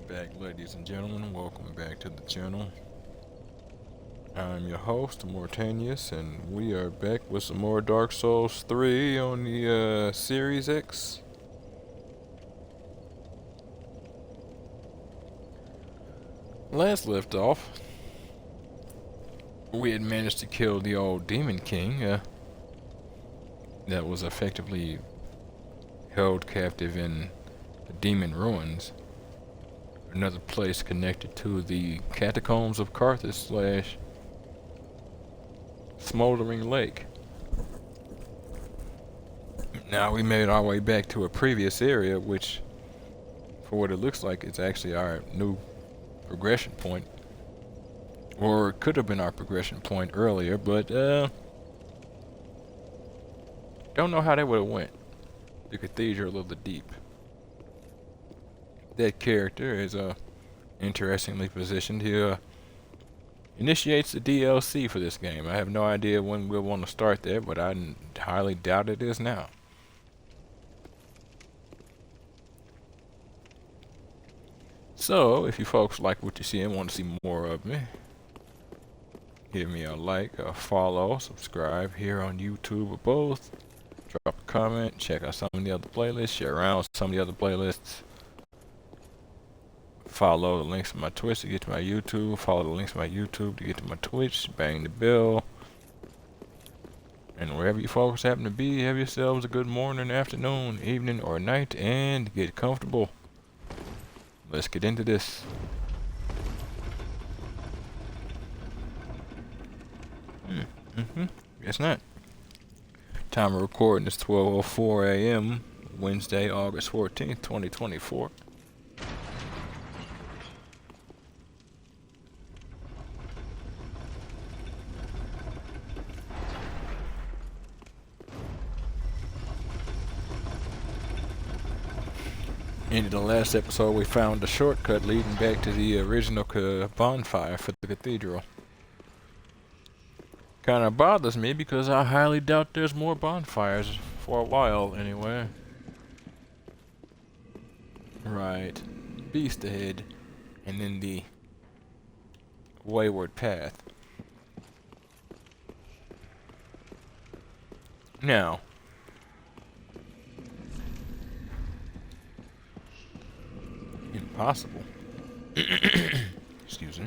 Back, ladies and gentlemen. Welcome back to the channel. I'm your host, Mortanius, and we are back with some more Dark Souls 3 on the Series X. Last left off, we had managed to kill the old Demon King that was effectively held captive in the Demon Ruins. Another place connected to the Catacombs of Carthage slash Smoldering Lake. Now we made our way back to a previous area, which, for what it looks like, is actually our new progression point. Or it could have been our progression point earlier, but don't know how that would have went. The Cathedral of the Deep. That character is interestingly positioned. He initiates the DLC for this game. I have no idea when we'll want to start there, but I highly doubt it is now. So, if you folks like what you see and want to see more of me, give me a like, a follow, subscribe here on YouTube or both. Drop a comment, check out some of the other playlists, share around some of the other playlists. Follow the links to my Twitch to get to my YouTube. Follow the links to my YouTube to get to my Twitch. Bang the bell. And wherever you folks happen to be, have yourselves a good morning, afternoon, evening, or night, and get comfortable. Let's get into this. Guess not. Time of recording is 12:04 a.m. Wednesday, August 14th, 2024. In the last episode, we found a shortcut leading back to the original bonfire for the cathedral. Kinda bothers me because I highly doubt there's more bonfires for a while anyway. Right. Beast ahead. And then the wayward path. Now. Impossible. Excuse me.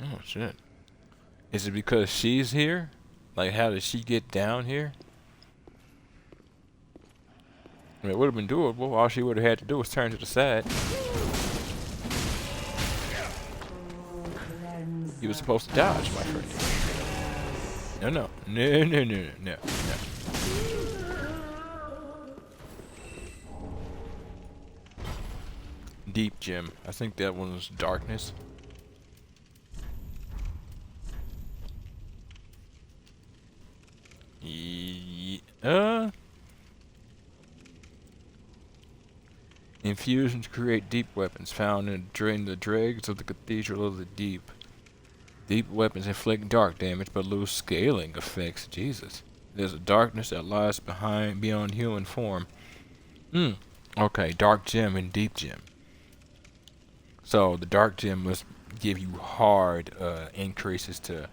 Oh shit. Is it because she's here? Like, how did she get down here? I mean, it would have been doable. All she would have had to do was turn to the side. You were supposed to dodge, my friend. No. Deep gem. I think that one was darkness. Infusion to create deep weapons found during the dregs of the Cathedral of the Deep. Deep weapons inflict dark damage but lose scaling effects. Jesus. There's a darkness that lies beyond human form. Okay, dark gem and deep gem. So the dark gem must give you hard increases to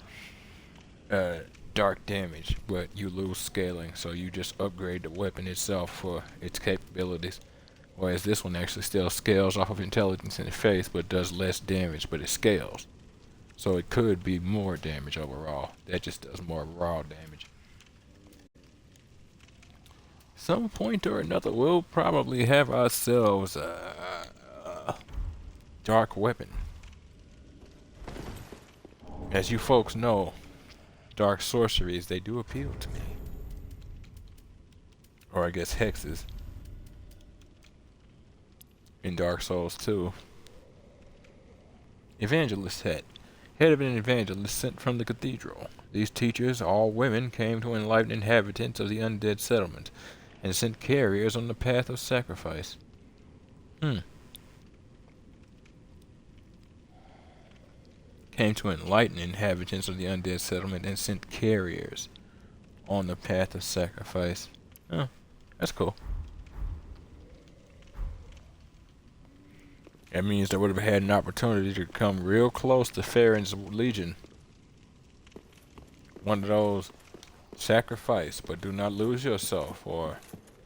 dark damage, but you lose scaling, so you just upgrade the weapon itself for its capabilities. Whereas this one actually still scales off of intelligence and faith, but does less damage, but it scales. So it could be more damage overall. That just does more raw damage. Some point or another, we'll probably have ourselves a dark weapon. As you folks know, dark sorceries, they do appeal to me. Or I guess hexes. In Dark Souls 2. Evangelist hat. Head of an evangelist sent from the cathedral. These teachers, all women, came to enlighten inhabitants of the undead settlement, and sent carriers on the path of sacrifice. Came to enlighten inhabitants of the undead settlement and sent carriers on the path of sacrifice. Oh, that's cool. That means they would have had an opportunity to come real close to Farron's Legion. One of those, sacrifice, but do not lose yourself, or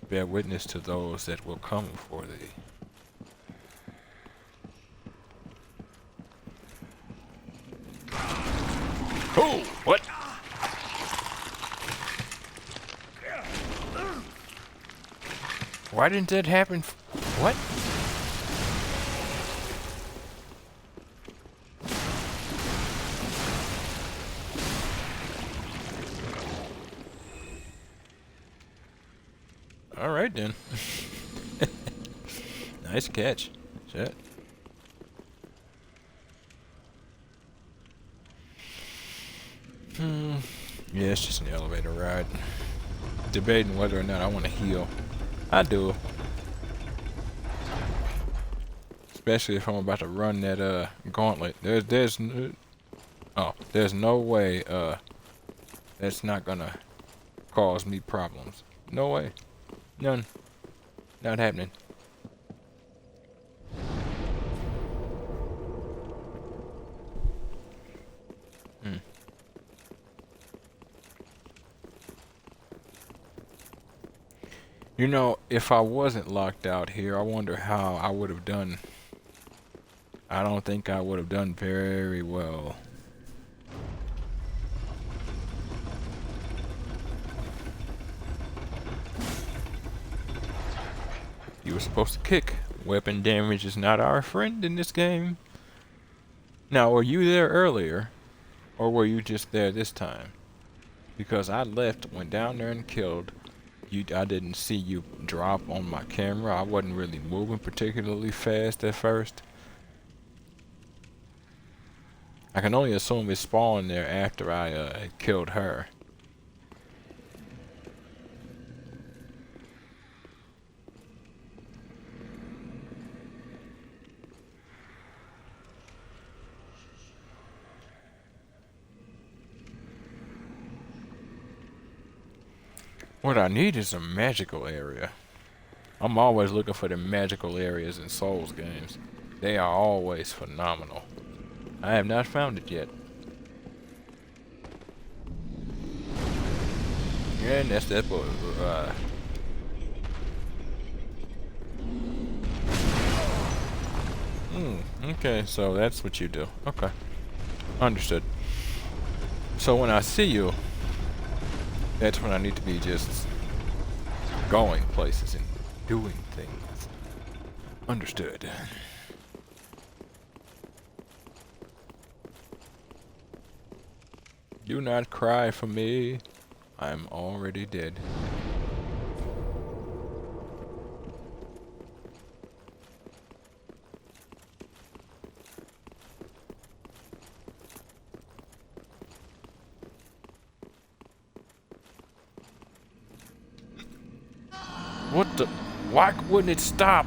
bear witness to those that will come for thee. Oh, what? Why didn't that happen? What? All right then. Nice catch. Shit. Yeah, it's just an elevator ride. Debating whether or not I want to heal. I do. Especially if I'm about to run that gauntlet. There's no way that's not gonna cause me problems. No way. None. Not happening. You know, if I wasn't locked out here, I wonder how I would have done. I don't think I would have done very well. You were supposed to kick. Weapon damage is not our friend in this game. Now, were you there earlier? Or were you just there this time? Because I left, went down there and killed. I didn't see you drop on my camera. I wasn't really moving particularly fast at first. I can only assume it spawned there after I killed her. What I need is a magical area. I'm always looking for the magical areas in Souls games. They are always phenomenal. I have not found it yet. And that's that boy. Okay, so that's what you do. Okay. Understood. So when I see you, that's when I need to be just going places and doing things. Understood. Do not cry for me. I'm already dead. What the? Why wouldn't it stop?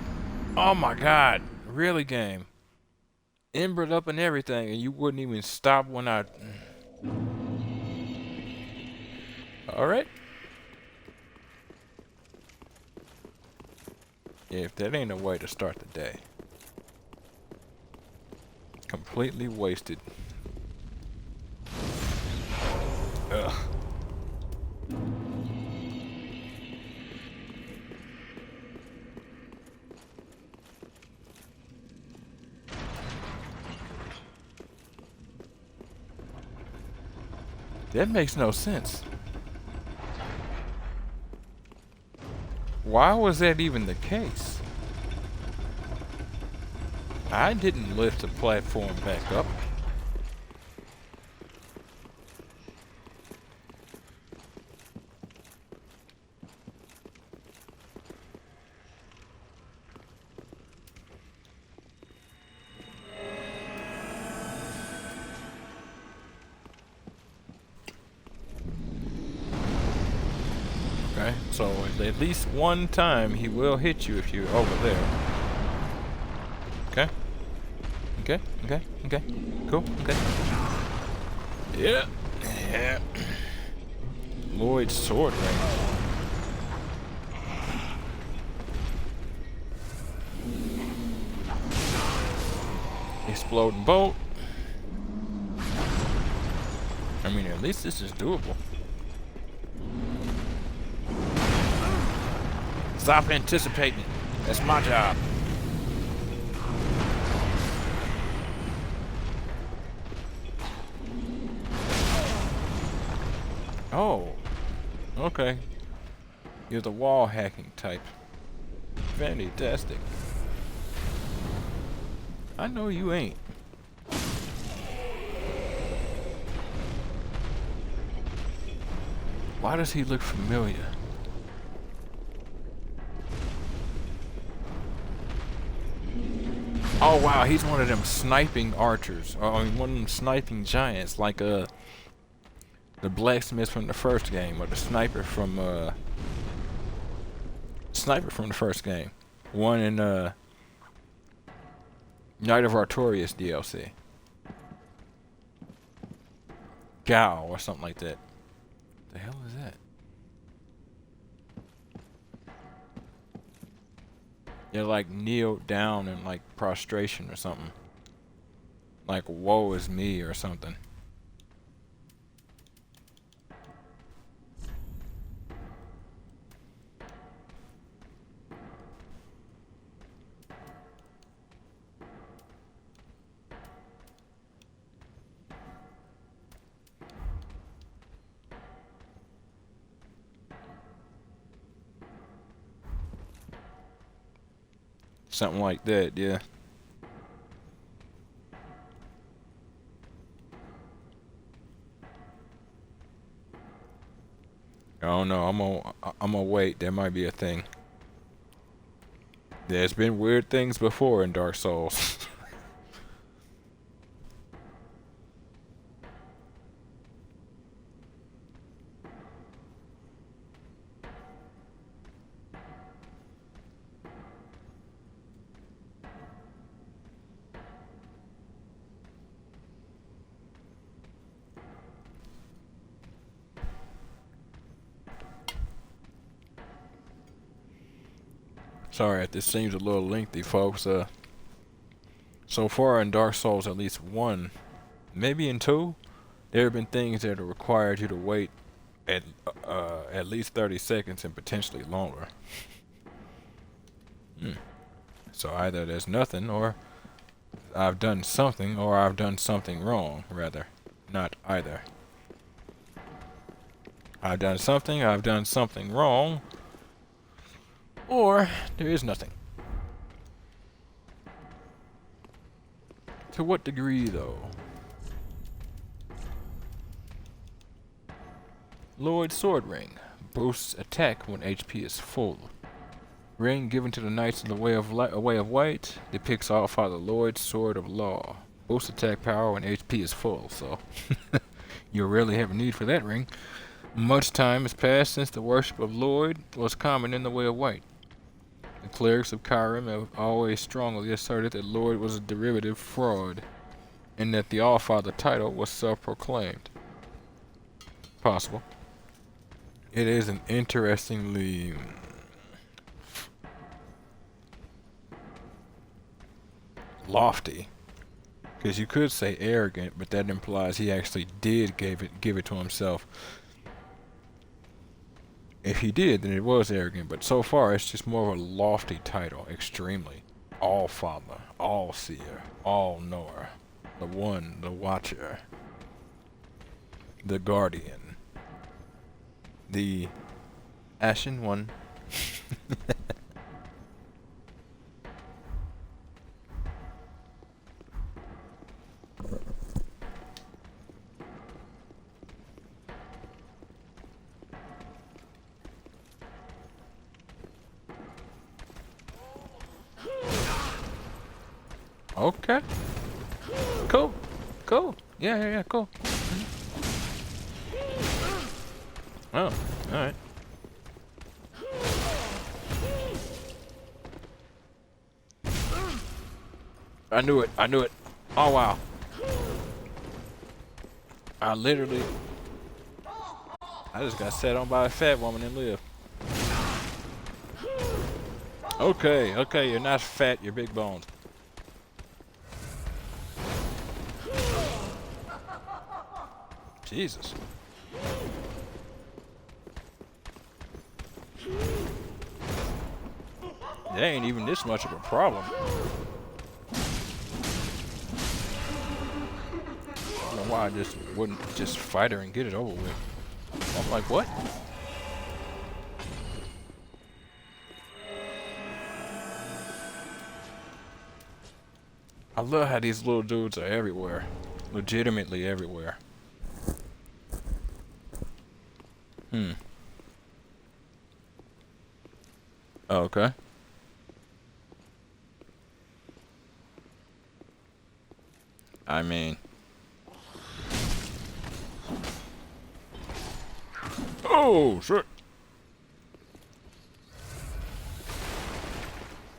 Oh my god. Really, game? Embered up and everything, and you wouldn't even stop when I... Alright. Yeah, if that ain't a way to start the day. Completely wasted. Ugh. That makes no sense. Why was that even the case? I didn't lift the platform back up. Okay, so at least one time he will hit you if you're over there. Okay. Okay, okay, okay. Cool, okay. Yeah. Yeah. Lloyd's sword ring. Exploding bolt. I mean, at least this is doable. Stop anticipating it. That's my job. Oh. Okay. You're the wall hacking type. Fantastic. I know you ain't. Why does he look familiar? Oh wow, he's one of them sniping archers. I mean, one of them sniping giants, like the blacksmith from the first game, or the sniper from the first game. One in Knight of Artorias DLC. Gao or something like that. The hell is that? They're like kneeled down in like prostration or something. Like woe is me or something. Something like that, yeah. I don't know. I'm gonna wait. There might be a thing. There's been weird things before in Dark Souls. Sorry if this seems a little lengthy, folks. So far in Dark Souls, at least 1, maybe in 2, there have been things that have required you to wait at least 30 seconds and potentially longer. So either there's nothing, or I've done something, or I've done something wrong, rather. Not either. I've done something wrong, or there is nothing. To what degree, though? Lloyd's sword ring boosts attack when HP is full. Ring given to the Knights of the Way of White depicts All Father Lloyd's sword of law. Boosts attack power when HP is full. So you rarely have a need for that ring. Much time has passed since the worship of Lloyd was common in the Way of White. The clerics of Kyrim have always strongly asserted that Lloyd was a derivative fraud, and that the Allfather title was self-proclaimed. Possible. It is an interestingly lofty, because you could say arrogant, but that implies he actually did give it to himself. If he did, then it was arrogant, but so far it's just more of a lofty title, extremely. All-Father, All-Seer, All-Knower, the One, the Watcher, the Guardian, the Ashen One. Okay. Cool. Cool. Yeah, cool. Oh, alright. I knew it. Oh, wow. I literally... I just got set on by a fat woman and lived. Okay, okay, you're not fat, you're big boned. Jesus. That ain't even this much of a problem. I don't know why I just wouldn't just fight her and get it over with. I'm like, what? I love how these little dudes are everywhere. Legitimately everywhere. Okay. I mean. Oh, shit.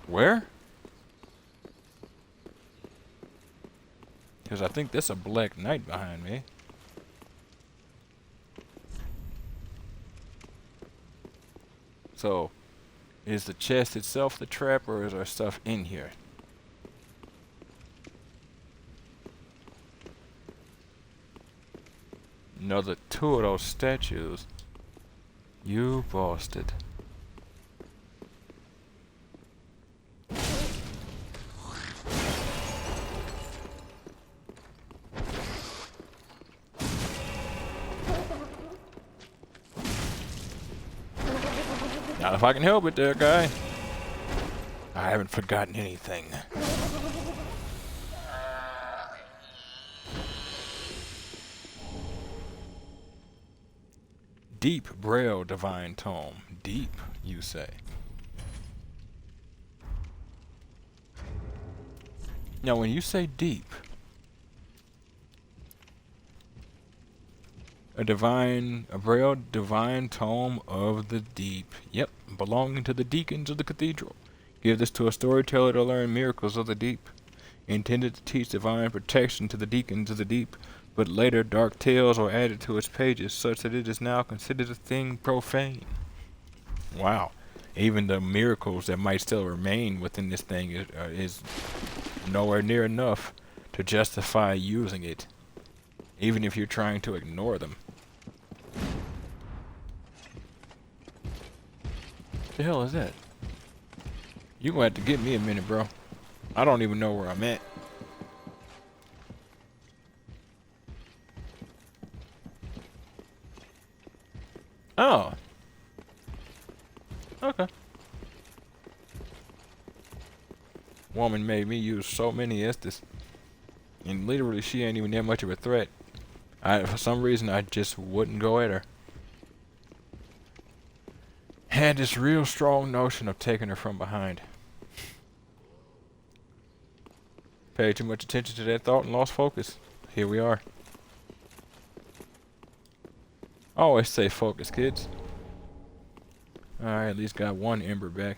Where? Because I think there's a Black Knight behind me. So, is the chest itself the trap, or is there stuff in here? Another two of those statues. You bastard. Not if I can help it there, guy. I haven't forgotten anything. Deep Braille Divine Tome. Deep, you say. Now, when you say deep, a Braille Divine Tome of the Deep. Yep, belonging to the deacons of the Cathedral. Give this to a storyteller to learn miracles of the deep. Intended to teach divine protection to the deacons of the deep, but later dark tales were added to its pages such that it is now considered a thing profane. Wow. Even the miracles that might still remain within this thing is nowhere near enough to justify using it, even if you're trying to ignore them. What the hell is that? You gonna have to give me a minute, bro. I don't even know where I'm at. Oh. Okay. Woman made me use so many Estes. And literally she ain't even that much of a threat. For some reason I just wouldn't go at her. Had this real strong notion of taking her from behind. Paid too much attention to that thought and lost focus. Here we are. Always stay focused, kids. Alright, at least got one ember back.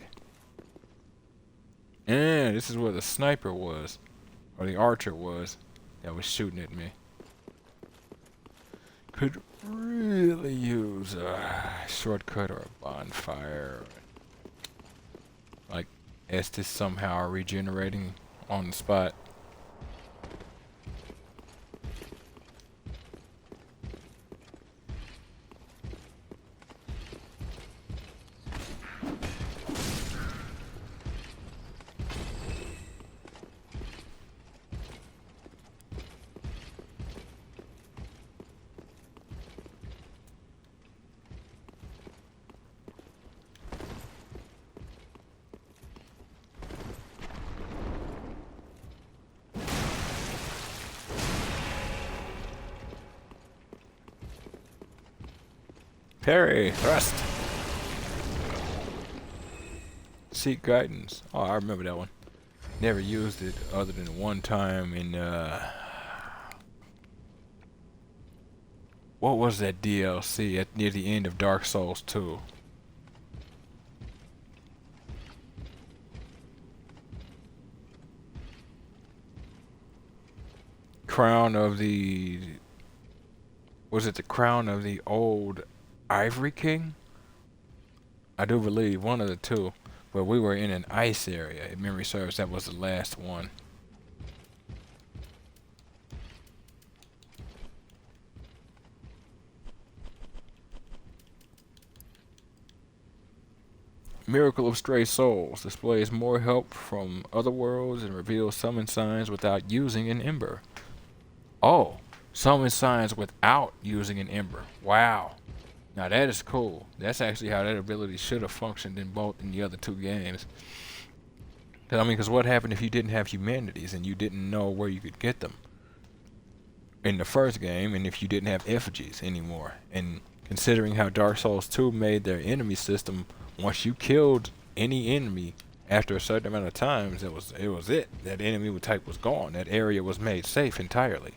And this is where the sniper was. Or the archer was. That was shooting at me. Could really use a shortcut or a bonfire. Like Estes somehow regenerating on the spot. Parry, thrust. Seek guidance. Oh, I remember that one. Never used it other than one time in what was that DLC at near the end of Dark Souls 2? Crown of the... Was it the Crown of the Old Ivory King? I do believe one of the two. But we were in an ice area. If memory serves, that was the last one. Miracle of Stray Souls displays more help from other worlds and reveals summon signs without using an ember. Oh, summon signs without using an ember. Wow. Now that is cool. That's actually how that ability should have functioned in the other two games. Cause I mean, cause what happened if you didn't have humanities and you didn't know where you could get them in the first game, and if you didn't have effigies anymore? And considering how Dark Souls 2 made their enemy system, once you killed any enemy after a certain amount of times, it was it. That enemy type was gone. That area was made safe entirely.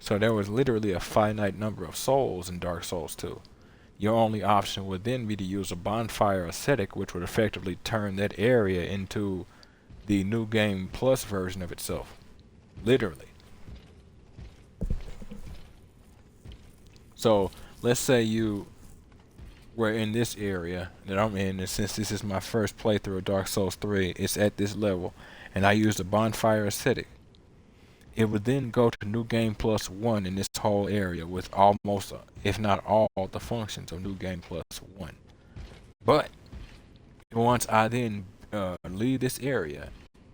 So there was literally a finite number of souls in Dark Souls 2. Your only option would then be to use a bonfire ascetic, which would effectively turn that area into the New Game Plus version of itself. Literally. So let's say you were in this area that I'm in, and since this is my first playthrough of Dark Souls 3, it's at this level, and I used a bonfire ascetic. It would then go to New Game Plus 1 in this whole area with almost, if not all, the functions of New Game Plus 1. But once I then leave this area,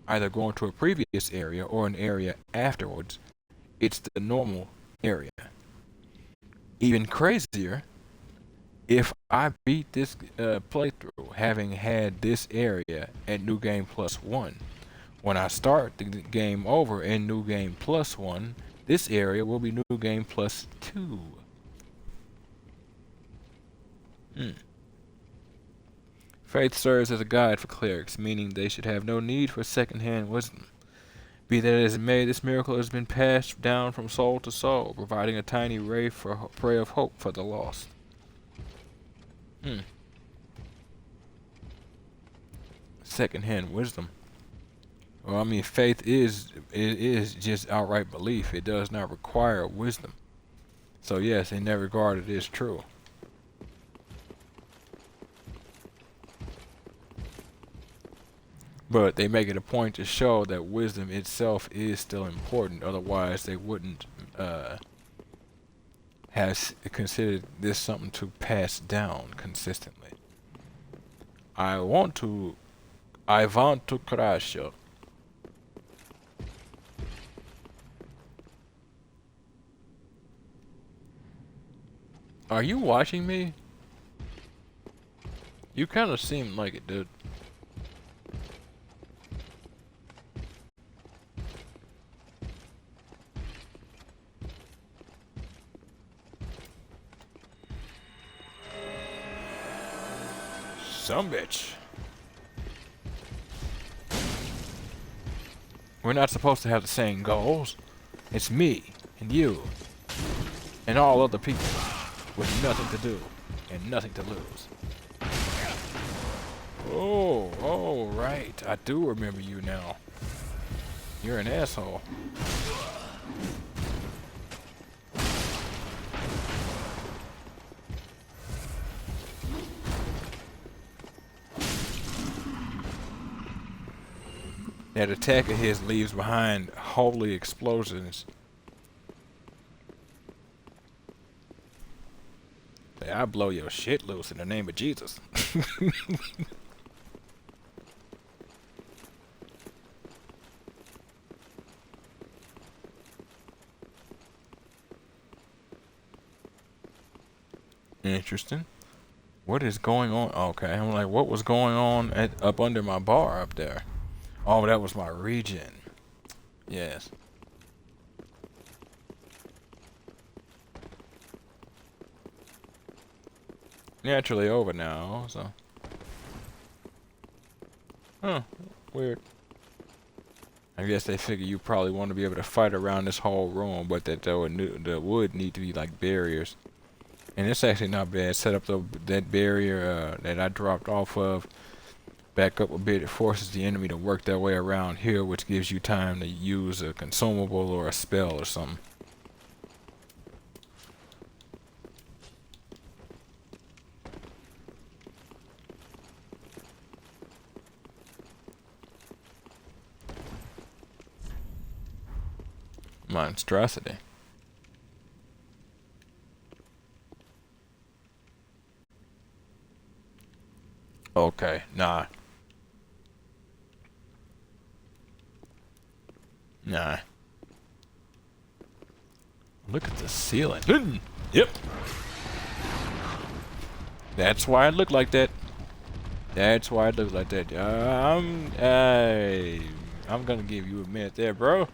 either going to a previous area or an area afterwards, it's the normal area. Even crazier, if I beat this playthrough having had this area at New Game Plus 1, when I start the game over in New Game Plus 1, this area will be New Game Plus 2. Faith serves as a guide for clerics, meaning they should have no need for second-hand wisdom. Be that as it may, this miracle has been passed down from soul to soul, providing a tiny ray of hope for the lost. Second-hand wisdom. Well, I mean, faith is just outright belief. It does not require wisdom. So yes, in that regard, it is true. But they make it a point to show that wisdom itself is still important. Otherwise, they wouldn't have considered this something to pass down consistently. I want to crash you. Are you watching me? You kind of seem like it, dude. Some bitch. We're not supposed to have the same goals. It's me and you and all other people with nothing to do and nothing to lose. Oh, right. I do remember you now. You're an asshole. That attack of his leaves behind holy explosions. I blow your shit loose in the name of Jesus. Interesting. What is going on? Okay, I'm like, what was going on up under my bar up there? Oh, that was my regen. Yes. Naturally over now, so. Huh. Weird. I guess they figure you probably want to be able to fight around this whole room, but that there would need to be like barriers. And it's actually not bad. Set up that barrier that I dropped off of. Back up a bit. It forces the enemy to work their way around here, which gives you time to use a consumable or a spell or something. monstrosity. Okay, nah. Nah. Look at the ceiling. Yep. That's why it looked like that. That's why it looked like that. I'm gonna give you a minute there, bro.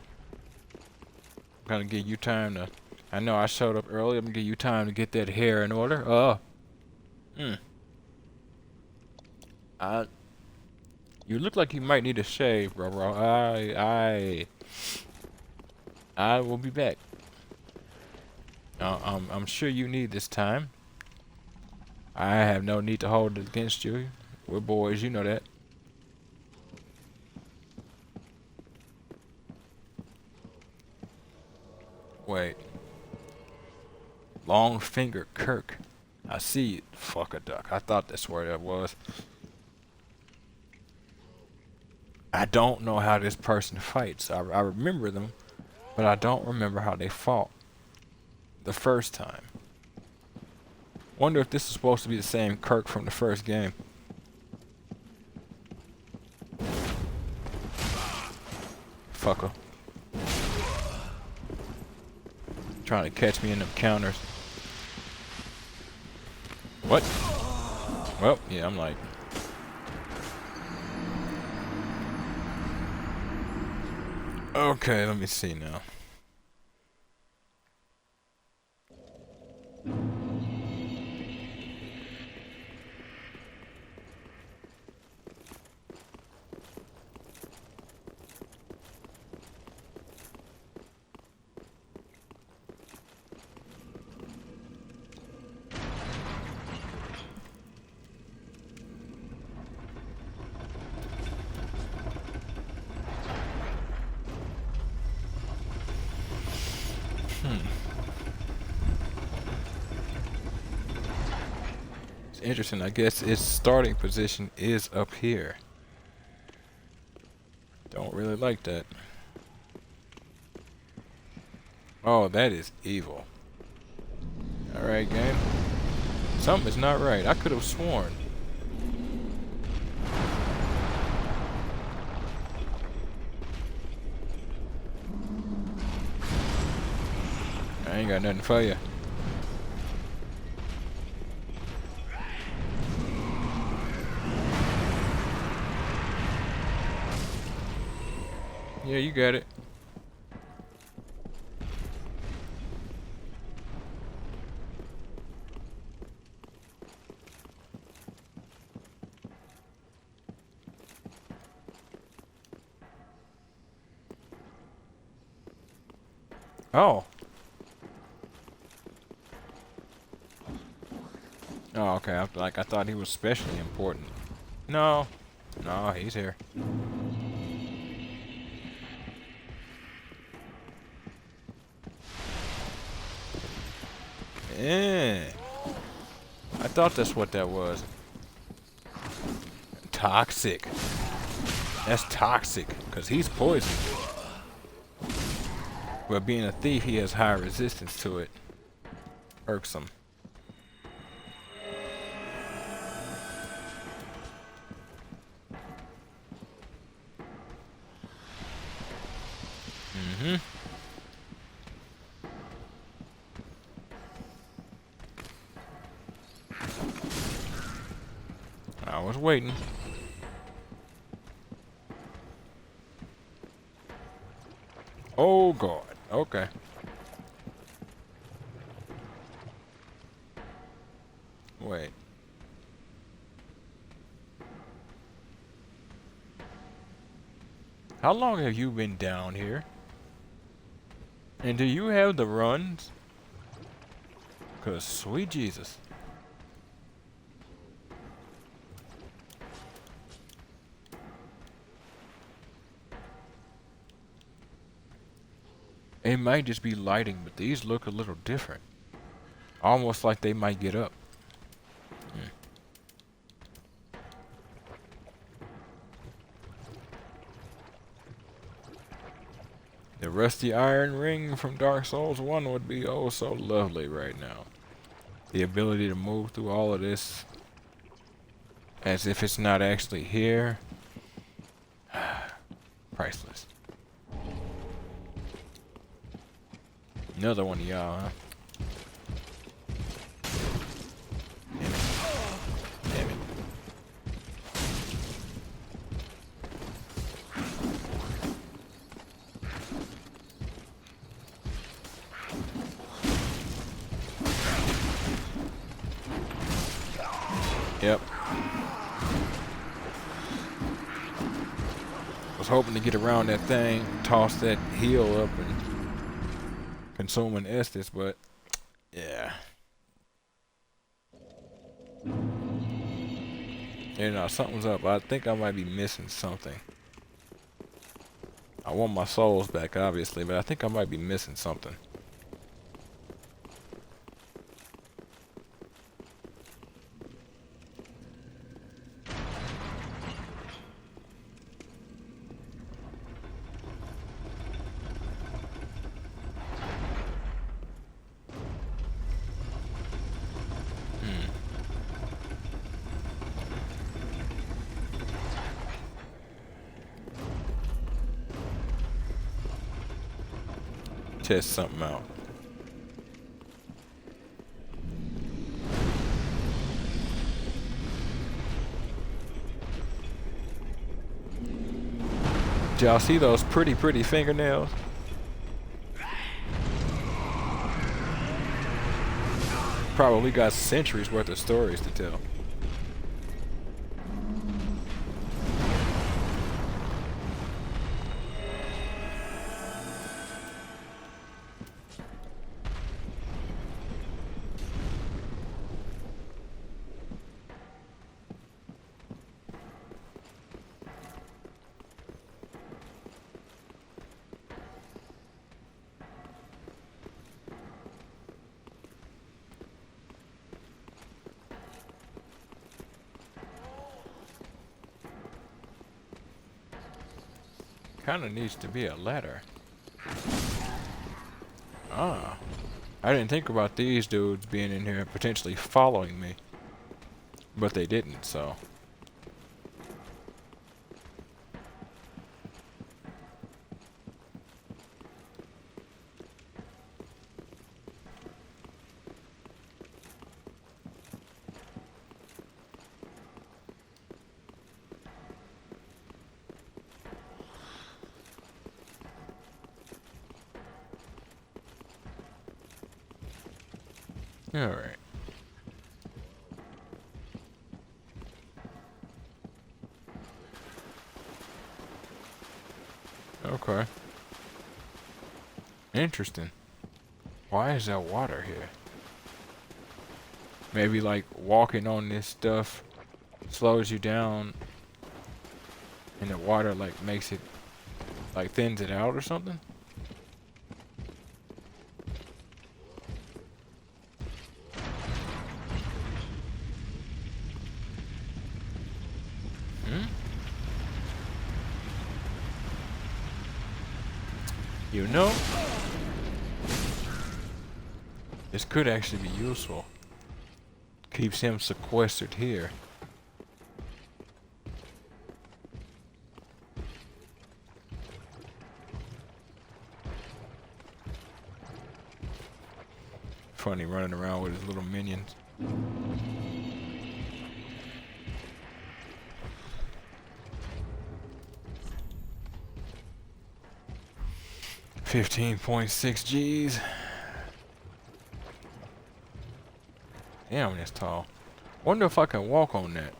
I'm gonna give you time to. I know I showed up early. I'm gonna give you time to get that hair in order. You look like you might need a shave, bro. I will be back. I'm sure you need this time. I have no need to hold it against you. We're boys, you know that. Wait. Long Finger Kirk. I see it. Fuck a duck. I thought that's where that was. I don't know how this person fights. I remember them, but I don't remember how they fought the first time. Wonder if this is supposed to be the same Kirk from the first game. Fucker. Trying to catch me in them counters. What? Well, yeah, I'm like... Okay, let me see now. It's interesting. I guess its starting position is up here. Don't really like that. Oh, that is evil. Alright, game. Something is not right. I could have sworn. I ain't got nothing for you. Yeah, you got it. Oh. Oh, okay. I thought he was especially important. No. No, he's here. Yeah. I thought that's what that was. Toxic. That's toxic, because he's poison. But being a thief, he has high resistance to it. Irksome. Mm-hmm. I was waiting. Oh, God. Okay. Wait. How long have you been down here? And do you have the runs? 'Cause sweet Jesus. It might just be lighting, but these look a little different. Almost like they might get up. The rusty iron ring from Dark Souls 1 would be oh so lovely right now. The ability to move through all of this as if it's not actually here. Priceless. Another one of y'all, huh? Damn it. Yep. Was hoping to get around that thing, toss that heel up and consume an Estus, but yeah. You know, something's up. I think I might be missing something. I want my souls back, obviously, but I think I might be missing something. Test something out. Did y'all see those pretty fingernails? Probably got centuries worth of stories to tell. Kinda needs to be a ladder. Ah. I didn't think about these dudes being in here potentially following me. But they didn't, so. Alright. Okay. Interesting. Why is there water here? Maybe like walking on this stuff slows you down and the water like makes it like thins it out or something? You know, this could actually be useful. Keeps him sequestered here. Funny running around with his little minions. $15.6 G's. Damn, that's tall. Wonder if I can walk on that.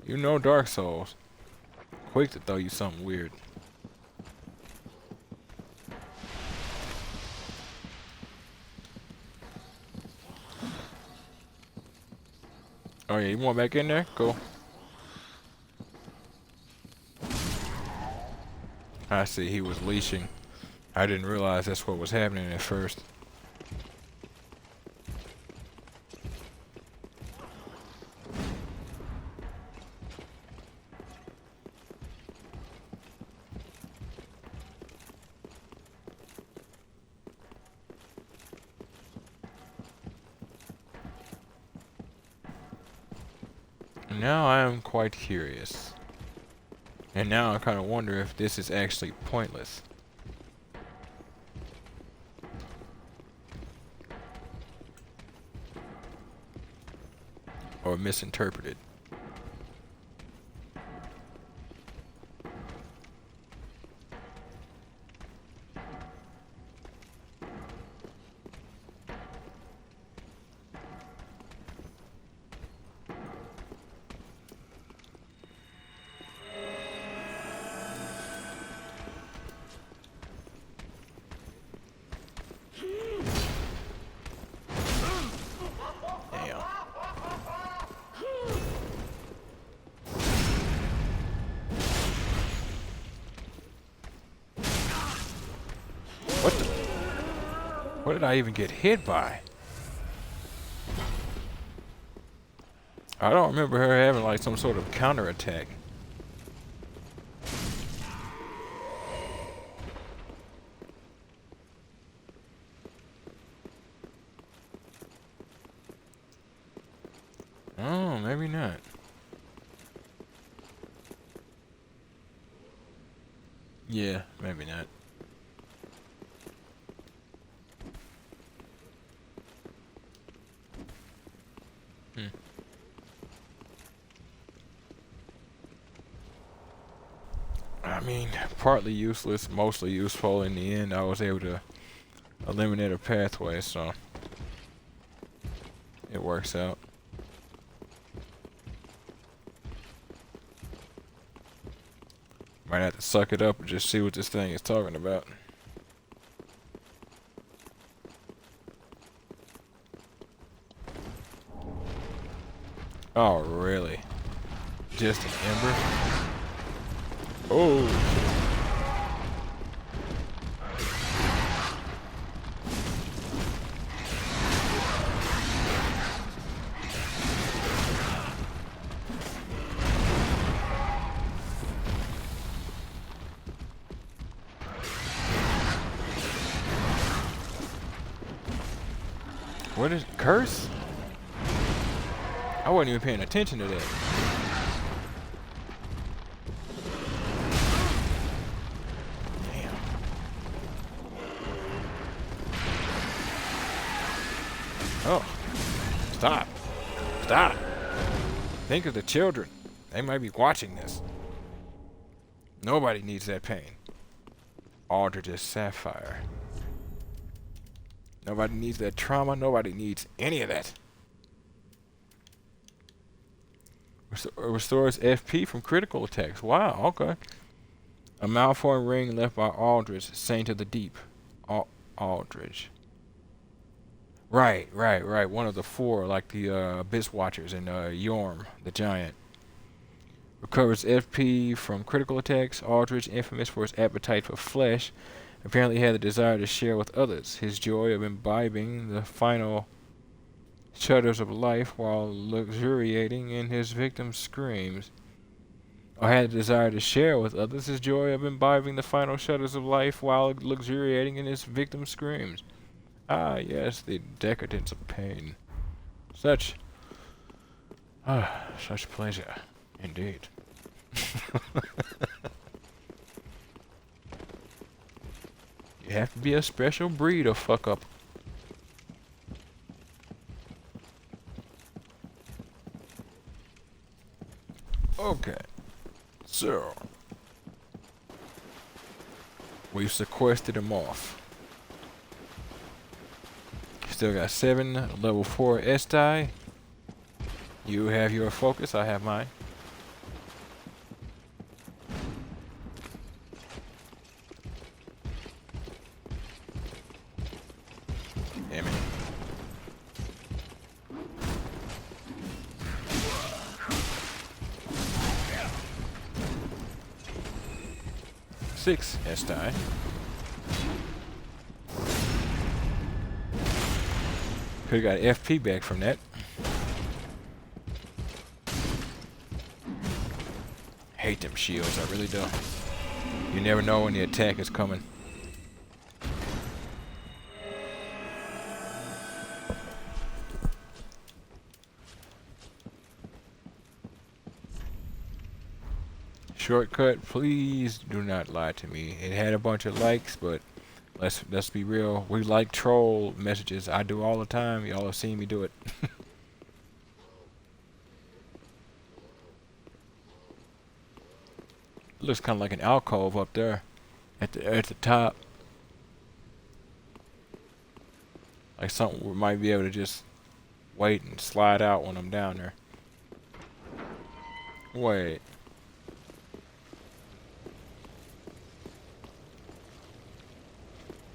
You know Dark Souls. Quick to throw you something weird. Oh yeah, you want back in there? Cool. I see, he was leashing. I didn't realize that's what was happening at first. Now I am quite curious. And now I kind of wonder if this is actually pointless. Or misinterpreted. Damn. What the? What did I even get hit by? I don't remember her having like some sort of counterattack. Oh, maybe not. Yeah, maybe not. Hmm. I mean, partly useless, mostly useful. In the end, I was able to eliminate a pathway, so it works out. Might have to suck it up and just see what this thing is talking about. Oh, really? Just an ember? Oh. What is curse? I wasn't even paying attention to that. Damn. Oh. Stop. Stop. Think of the children. They might be watching this. Nobody needs that pain. Aldrich's sapphire. Nobody needs that trauma. Nobody needs any of that. Restores FP from critical attacks. Wow, okay. A malformed ring left by Aldrich, Saint of the Deep. Aldrich. Right. One of the four, like the Abyss Watchers and Yorm, the Giant. Recovers FP from critical attacks. Aldrich, infamous for his appetite for flesh, apparently had the desire to share with others his joy of imbibing the final shudders of life while luxuriating in his victim's screams. Or had the desire to share with others his joy of imbibing the final shudders of life while luxuriating in his victim's screams. Ah, yes, the decadence of pain. Such pleasure, indeed. You have to be a special breed of fuck up. Okay, so we've sequestered him off. Still got 7 level 4 S-die. You have your focus, I have mine. Damn it. Six S-die. Could've got FP back from that. Hate them shields, I really do. You never know when the attack is coming. shortcut, please do not lie to me. It had a bunch of likes, but let's be real. We like troll messages. I do all the time. Y'all have seen me do it. Looks kind of like an alcove up there at the top. Like something we might be able to just wait and slide out when I'm down there. Wait.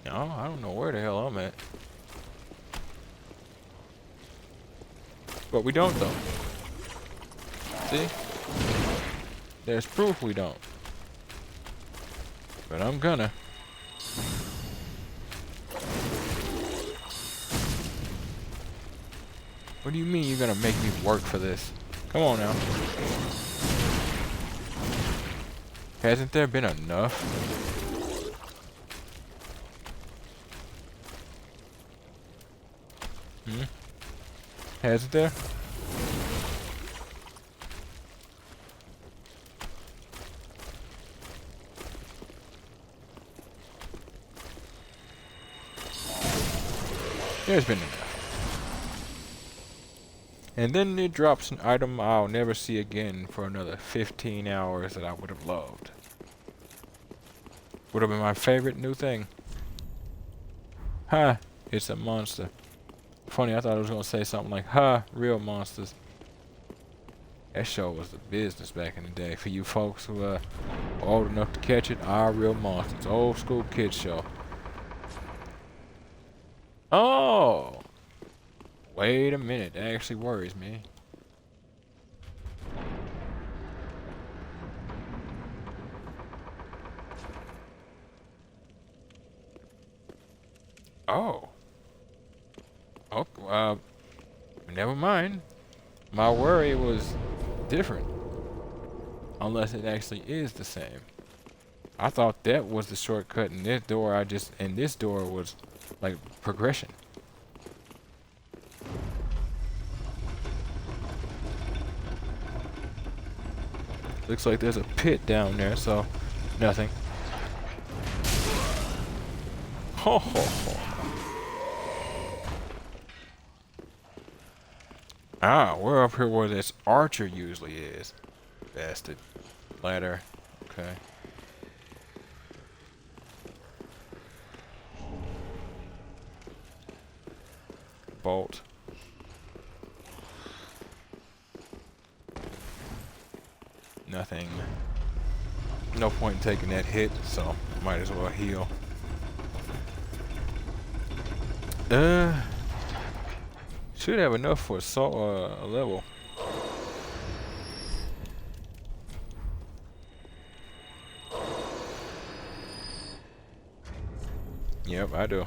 No, I don't know where the hell I'm at. But we don't though. See? There's proof we don't. But I'm gonna. What do you mean you're gonna make me work for this? Come on now. Hasn't there been enough? Hasn't there? There's been enough. And then it drops an item I'll never see again for another 15 hours that I would have loved. Would have been my favorite new thing. Ha! It's a monster. Funny, I thought I was gonna say something like, ha! Real monsters. That show was the business back in the day. For you folks who are old enough to catch it, Our Real Monsters. Old school kids show. Oh! Wait a minute, that actually worries me. Oh. Oh, never mind. My worry was different. Unless it actually is the same. I thought that was the shortcut in this door, and this door was like progression. Looks like there's a pit down there, so nothing. Ho ho ho. Ah, we're up here where this archer usually is. Bastard. Ladder. Okay. Bolt. Nothing. No point in taking that hit, so might as well heal. Should have enough for a level. Yep, I do.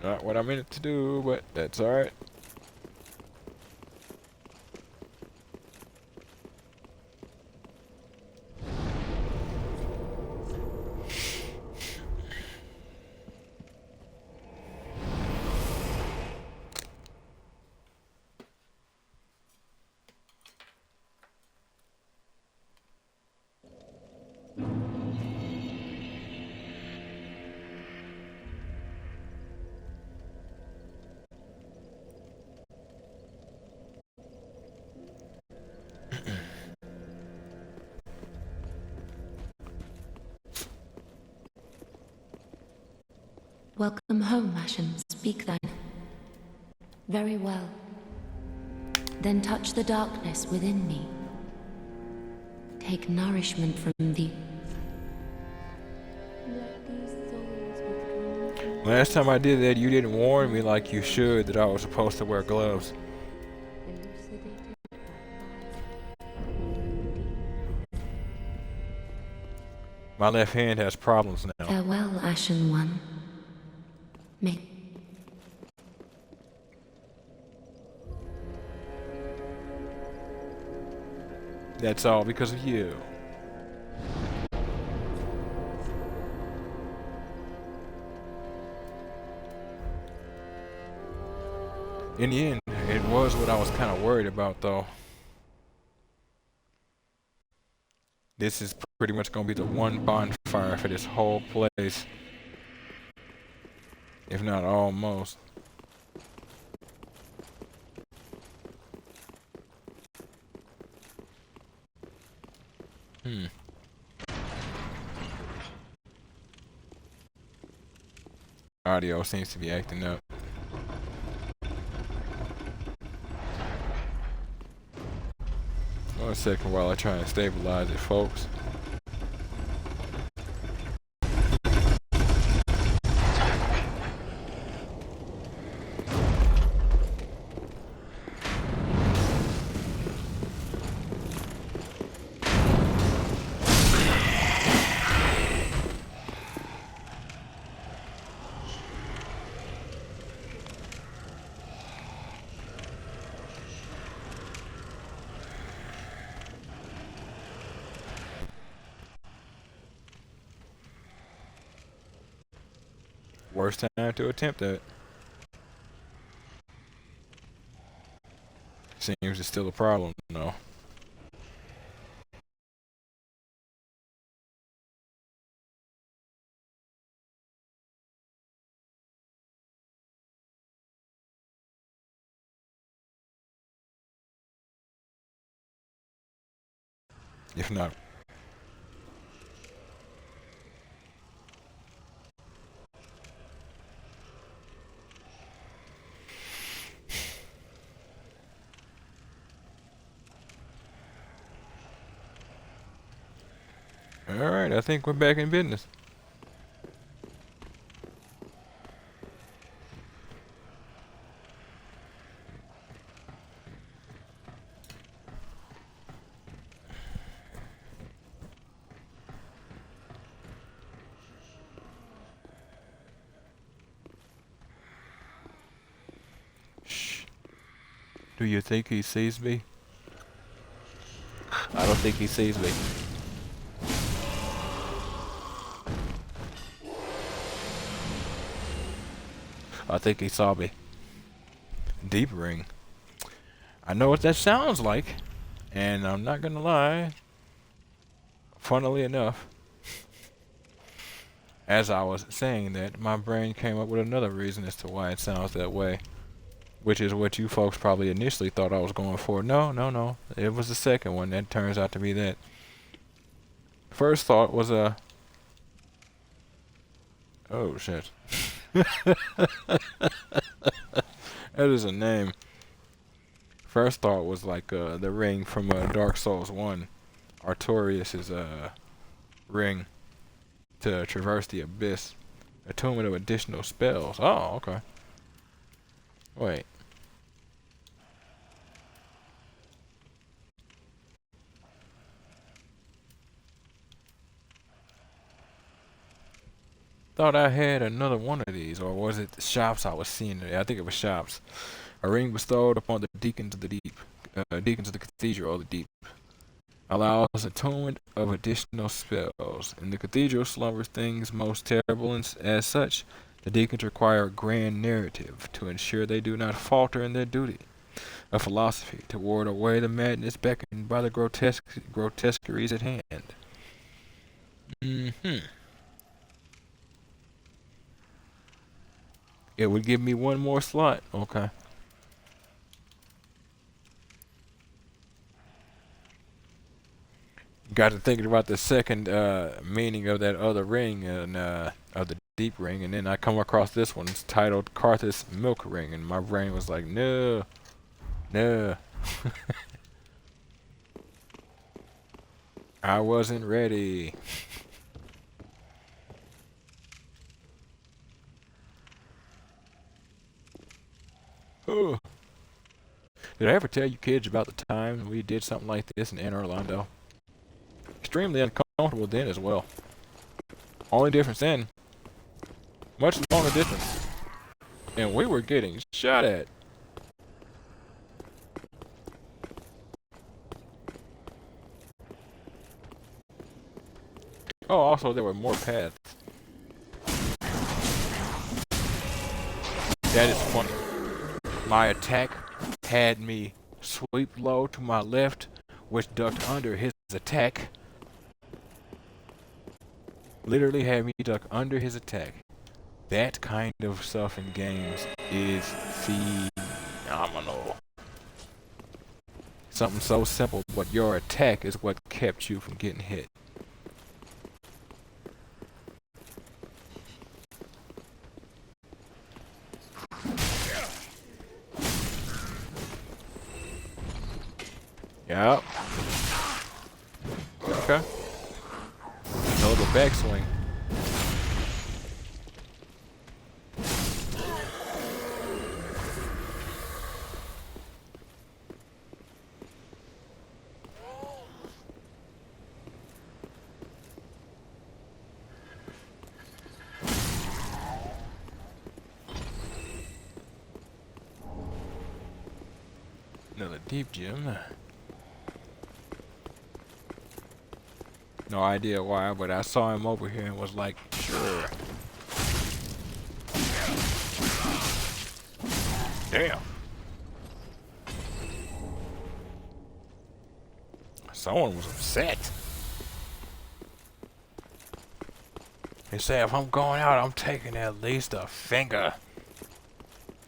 Not what I meant to do, but that's alright. Welcome home, Ashen. Speak thine. Very well. Then touch the darkness within me. Take nourishment from thee. Last time I did that, you didn't warn me like you should that I was supposed to wear gloves. My left hand has problems now. Farewell, Ashen One. May That's all because of you. In the end, it was what I was kind of worried about, though. This is pretty much gonna be the one bonfire for this whole place, if not almost. Hmm. Audio seems to be acting up. 1 second while I try and stabilize it, folks. Worst time to attempt that. Seems it's still a problem, though. If not, alright, I think we're back in business. Shh. Do you think he sees me? I don't think he sees me. I think he saw me. Deep ring. I know what that sounds like, and I'm not gonna lie. Funnily enough, as I was saying that, my brain came up with another reason as to why it sounds that way, which is what you folks probably initially thought I was going for. No, no, no. It was the second one that turns out to be that. First thought was oh shit. That is a name. First thought was like the ring from Dark Souls 1. Artorias' ring to traverse the abyss. Attunement of additional spells. Oh, okay. Wait. Thought I had another one of these, or was it the shops I was seeing today? I think it was shops. A ring bestowed upon the deacons of the deep, deacons of the cathedral of the deep, allows attunement of additional spells. In the cathedral slumbers things most terrible, and as such, the deacons require a grand narrative to ensure they do not falter in their duty. A philosophy to ward away the madness beckoned by the grotesqueries at hand. Mm-hmm. It would give me one more slot. Okay. Got to thinking about the second meaning of that other ring and of the deep ring, and then I come across this one. It's titled Carthus Milk Ring, and my brain was like, no, no. I wasn't ready. Oh. Did I ever tell you kids about the time we did something like this in Anne Orlando? Extremely uncomfortable then as well. Only difference then, much longer distance. And we were getting shot at. Oh, also there were more paths. That is funny. My attack had me sweep low to my left, which ducked under his attack. Literally had me duck under his attack. That kind of stuff in games is phenomenal. Something so simple, but your attack is what kept you from getting hit. Yep. Okay. A little backswing. Another deep gem. No idea why, but I saw him over here and was like, sure. Damn. Someone was upset. They say if I'm going out, I'm taking at least a finger.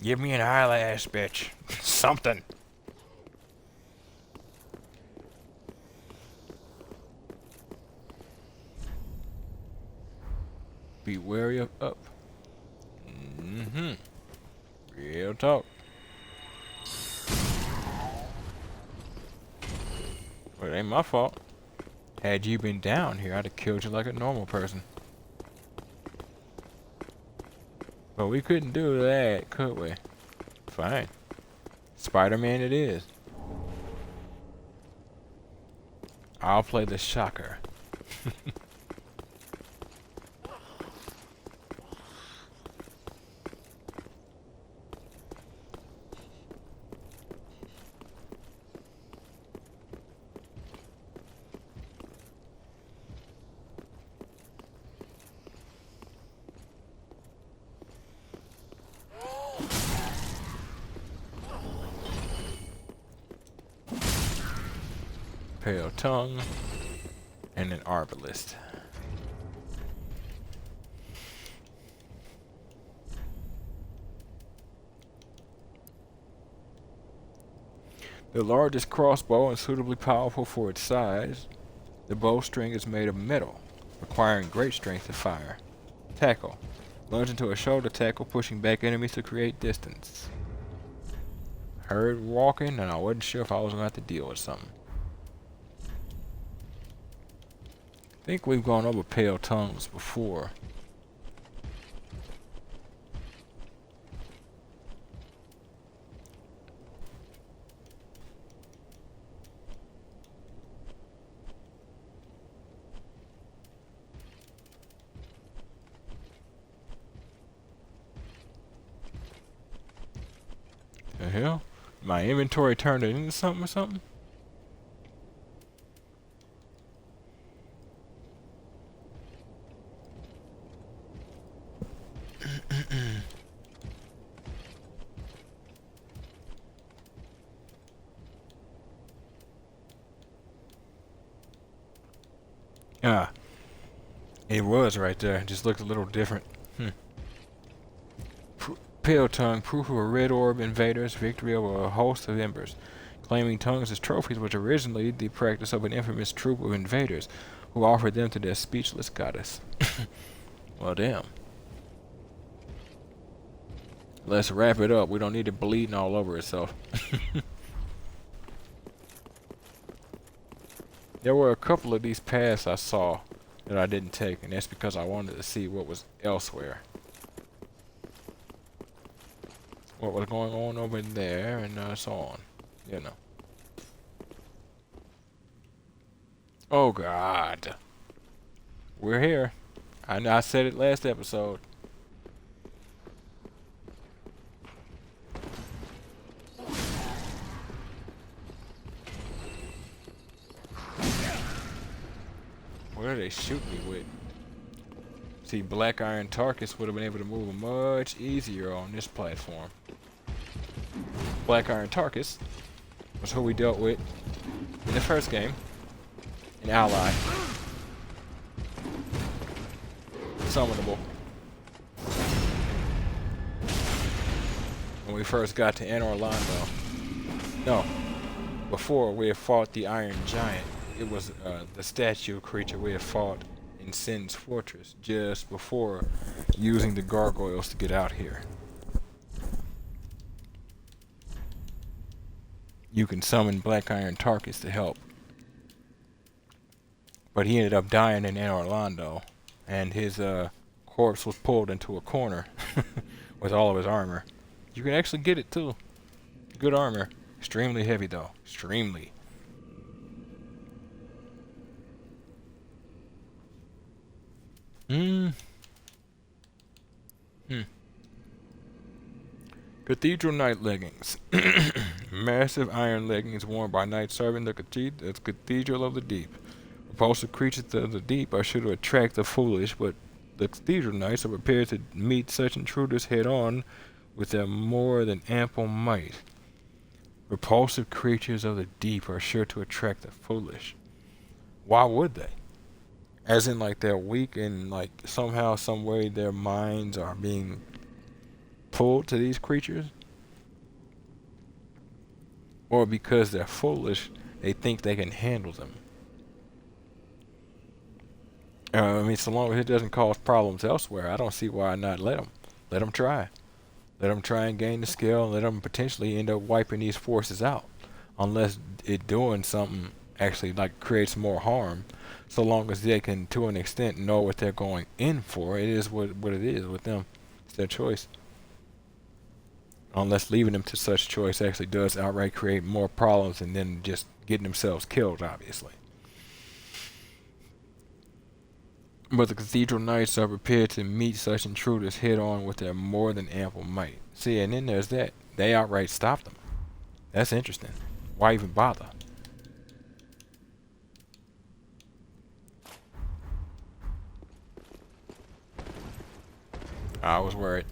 Give me an eyelash, bitch. Something. Be wary of up. Real talk. Well, it ain't my fault. Had you been down here, I'd have killed you like a normal person. But we couldn't do that, could we? Fine. Spider-Man it is. I'll play the shocker. Pale tongue, and an arbalist. The largest crossbow and suitably powerful for its size, the bowstring is made of metal, requiring great strength to fire. Tackle. Lunge into a shoulder tackle, pushing back enemies to create distance. Heard walking, and I wasn't sure if I was going to have to deal with something. I think we've gone over pale tongues before. The hell? My inventory turned it into something or something? Ah, it was right there. Just looked a little different. Pale tongue, proof of a red orb invaders' victory over a host of embers. Claiming tongues as trophies was originally the practice of an infamous troop of invaders who offered them to their speechless goddess. Well, damn. Let's wrap it up. We don't need it bleeding all over itself. There were a couple of these paths I saw that I didn't take, and that's because I wanted to see what was elsewhere. What was going on over there, and so on. You know. Oh, God. We're here. I said it last episode. What are they shooting me with? See, Black Iron Tarkus would have been able to move much easier on this platform. Black Iron Tarkus was who we dealt with in the first game. An ally. Summonable. When we first got to Anor Londo. No. Before we had fought the Iron Giant. It was the statue creature we had fought in Sin's Fortress just before using the gargoyles to get out here. You can summon Black Iron Tarkus to help. But he ended up dying in Anor Londo, and his corpse was pulled into a corner with all of his armor. You can actually get it too. Good armor. Extremely heavy though. Extremely. Cathedral Knight Leggings. Massive iron leggings worn by knights serving the Cathedral of the Deep. Repulsive creatures of the deep are sure to attract the foolish, but the Cathedral Knights are prepared to meet such intruders head-on with their more than ample might. Repulsive creatures of the deep are sure to attract the foolish. Why would they? As in, like, they're weak and, like, somehow, some way their minds are being pulled to these creatures? Or because they're foolish, they think they can handle them. I mean, so long as it doesn't cause problems elsewhere, I don't see why not let them. Let them try. Let them try and gain the skill, and let them potentially end up wiping these forces out. Unless it doing something actually, like, creates more harm. So long as they can, to an extent, know what they're going in for, it is what it is with them. It's their choice. Unless leaving them to such choice actually does outright create more problems and then just getting themselves killed, obviously. But the Cathedral Knights are prepared to meet such intruders head-on with their more than ample might. See, and then there's that. They outright stop them. That's interesting. Why even bother? I was worried.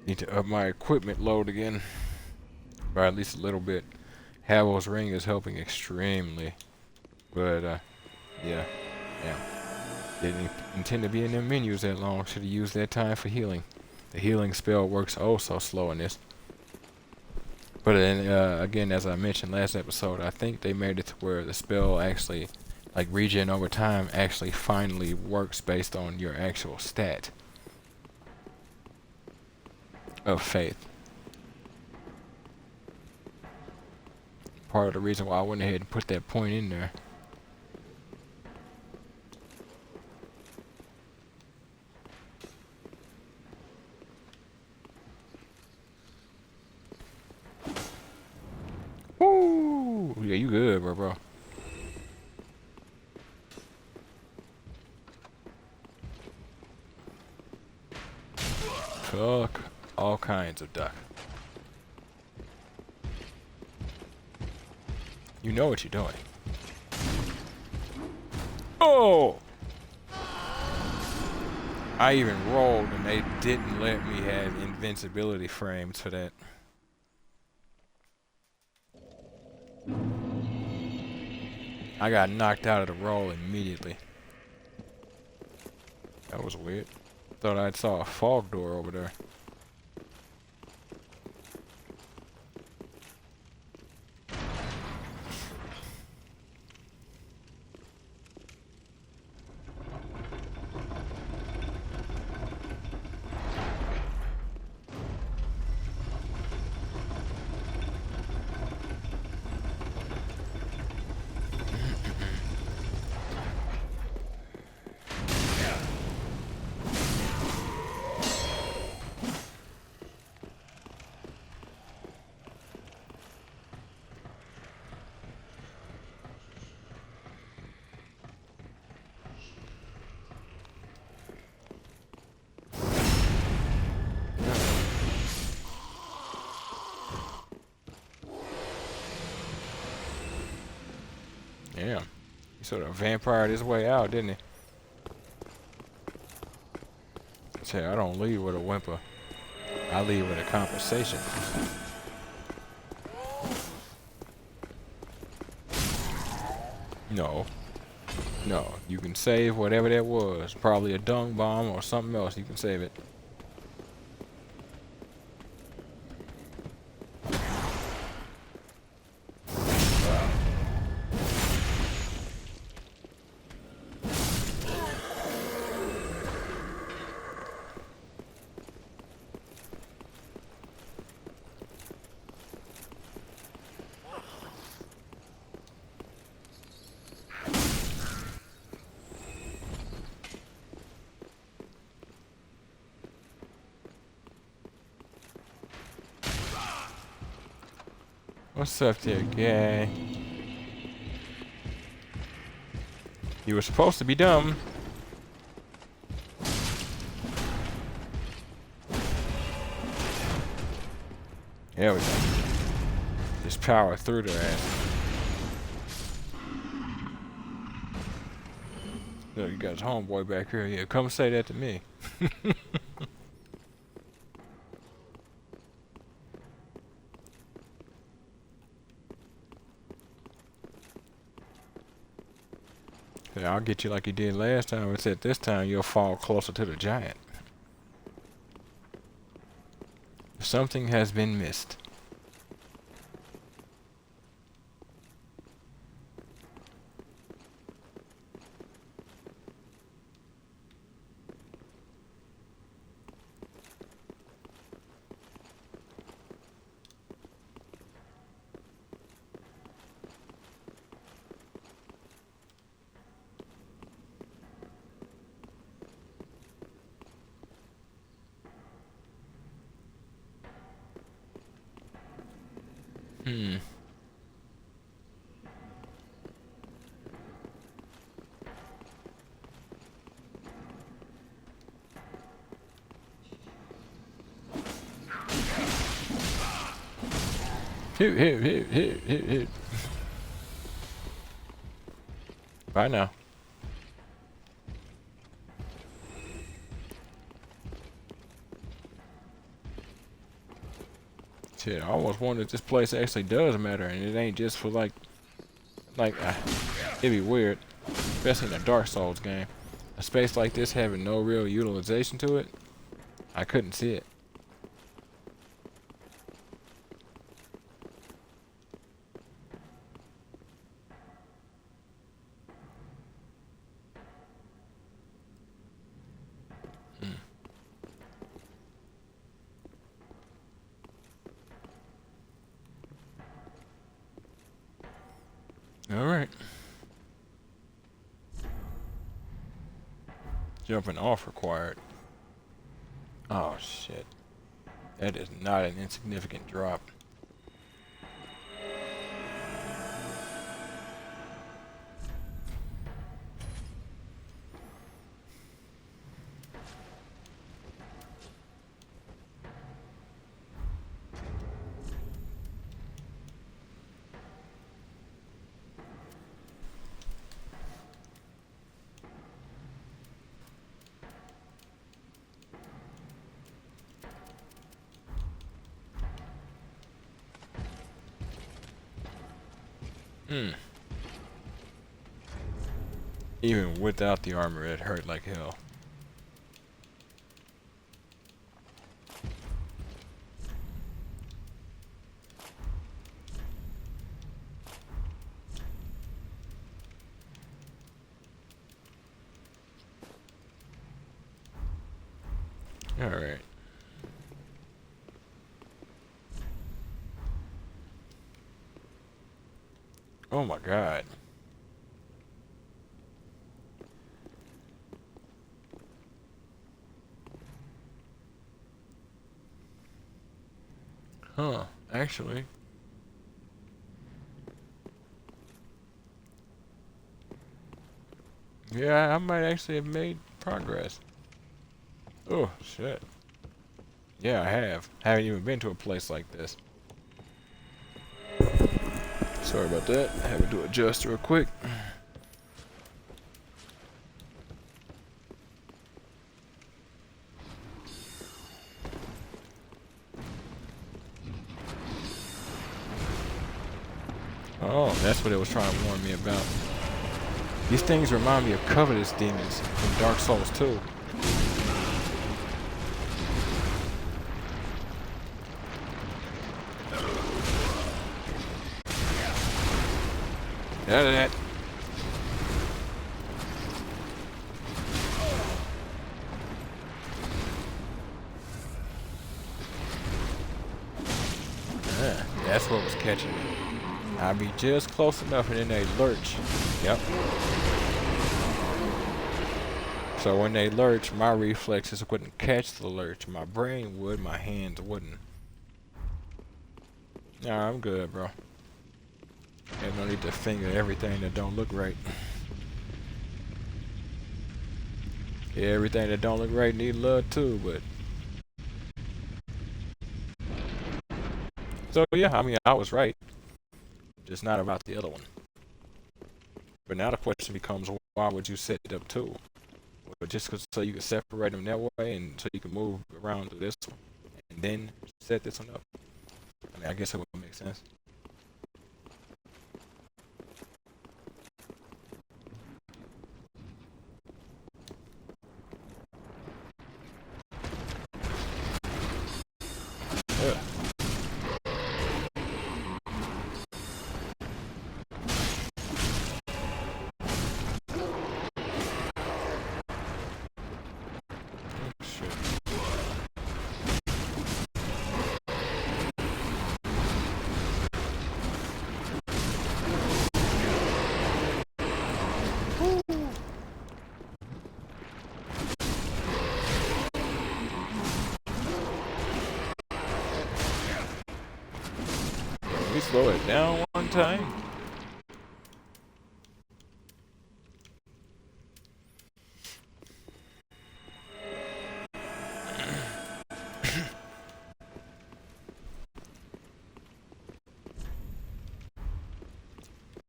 Need to up my equipment load again. By at least a little bit. Havel's ring is helping extremely. But, yeah. Didn't intend to be in them menus that long. Should have used that time for healing. The healing spell works oh so slow in this. But then, again, as I mentioned last episode, I think they made it to where the spell actually, like, regen over time, actually finally works based on your actual stat of faith. Part of the reason why I went ahead and put that point in there. Woo! Yeah, you good, bro. Fuck all kinds of duck. You know what you're doing. Oh! I even rolled and they didn't let me have invincibility frames for that. I got knocked out of the roll immediately. That was weird. Thought I saw a fog door over there. He sort of vampired his way out, didn't he? Say, I don't leave with a whimper. I leave with a conversation. No. No. You can save whatever that was. Probably a dung bomb or something else. You can save it. What's up there, guy? You were supposed to be dumb. There we go. Just power through their ass. Look, you got his homeboy back here. Yeah, come say that to me. Yeah, I'll get you like you did last time. Except this time you'll fall closer to the giant. Something has been missed. Hmm. Hoot. Bye now. Shit, I almost wonder if this place actually does matter and it ain't just for it'd be weird, especially in a Dark Souls game. A space like this having no real utilization to it, I couldn't see it. Alright. Jumping off required. Oh shit. That is not an insignificant drop. Even without the armor, it hurt like hell. Alright. Oh my god. Huh, actually. Yeah, I might actually have made progress. Oh, shit. Yeah, I have. Haven't even been to a place like this. Sorry about that. I had to adjust real quick. Oh, that's what it was trying to warn me about. These things remind me of covetous demons from Dark Souls 2. Out of that. That's what was catching me. I'd be just close enough and then they lurch. Yep. So when they lurch, my reflexes wouldn't catch the lurch. My brain would, my hands wouldn't. Nah, I'm good, bro. Have no need to finger everything that don't look right. Yeah, everything that don't look right need love too, but... So yeah, I mean, I was right. Just not about the other one. But now the question becomes, why would you set it up too? But just so you can separate them that way and so you can move around to this one. And then set this one up. I mean, I guess it would make sense. Ugh. Let me slow it down one time.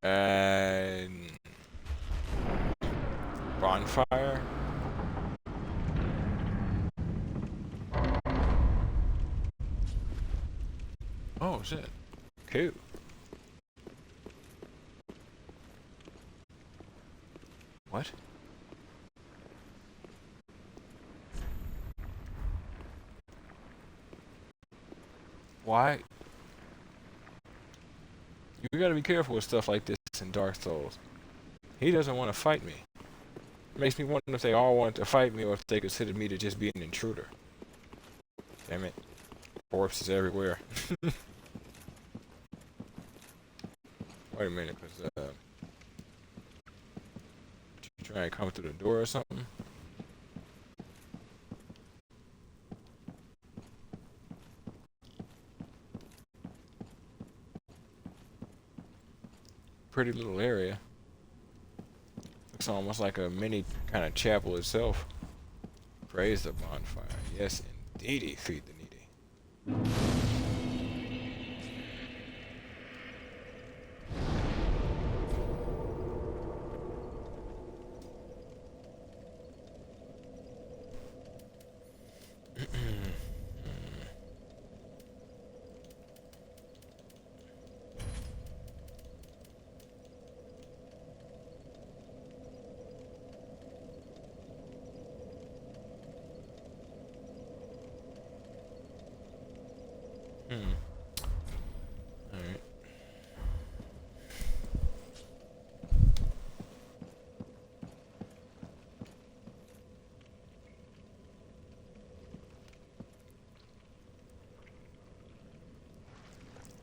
And bonfire. Oh shit. Cool. What? Why? You gotta be careful with stuff like this in Dark Souls. He doesn't want to fight me. Makes me wonder if they all wanted to fight me or if they considered me to just be an intruder. Damn it. Corpses everywhere. Wait a minute, cause you trying to come through the door or something? Pretty little area. Looks almost like a mini kind of chapel itself. Praise the bonfire. Yes, indeedy, feed the needy.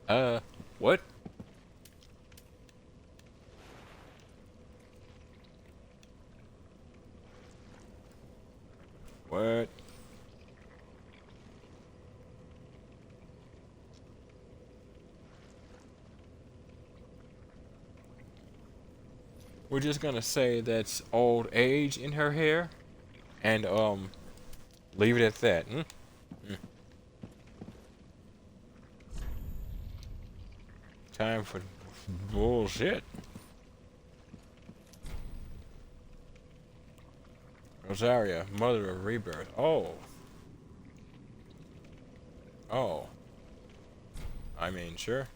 Alright. What? What? We're just gonna say that's old age in her hair, and leave it at that. Hmm? Hmm. Time for bullshit. Rosaria, mother of rebirth. Oh. Oh. I mean, sure.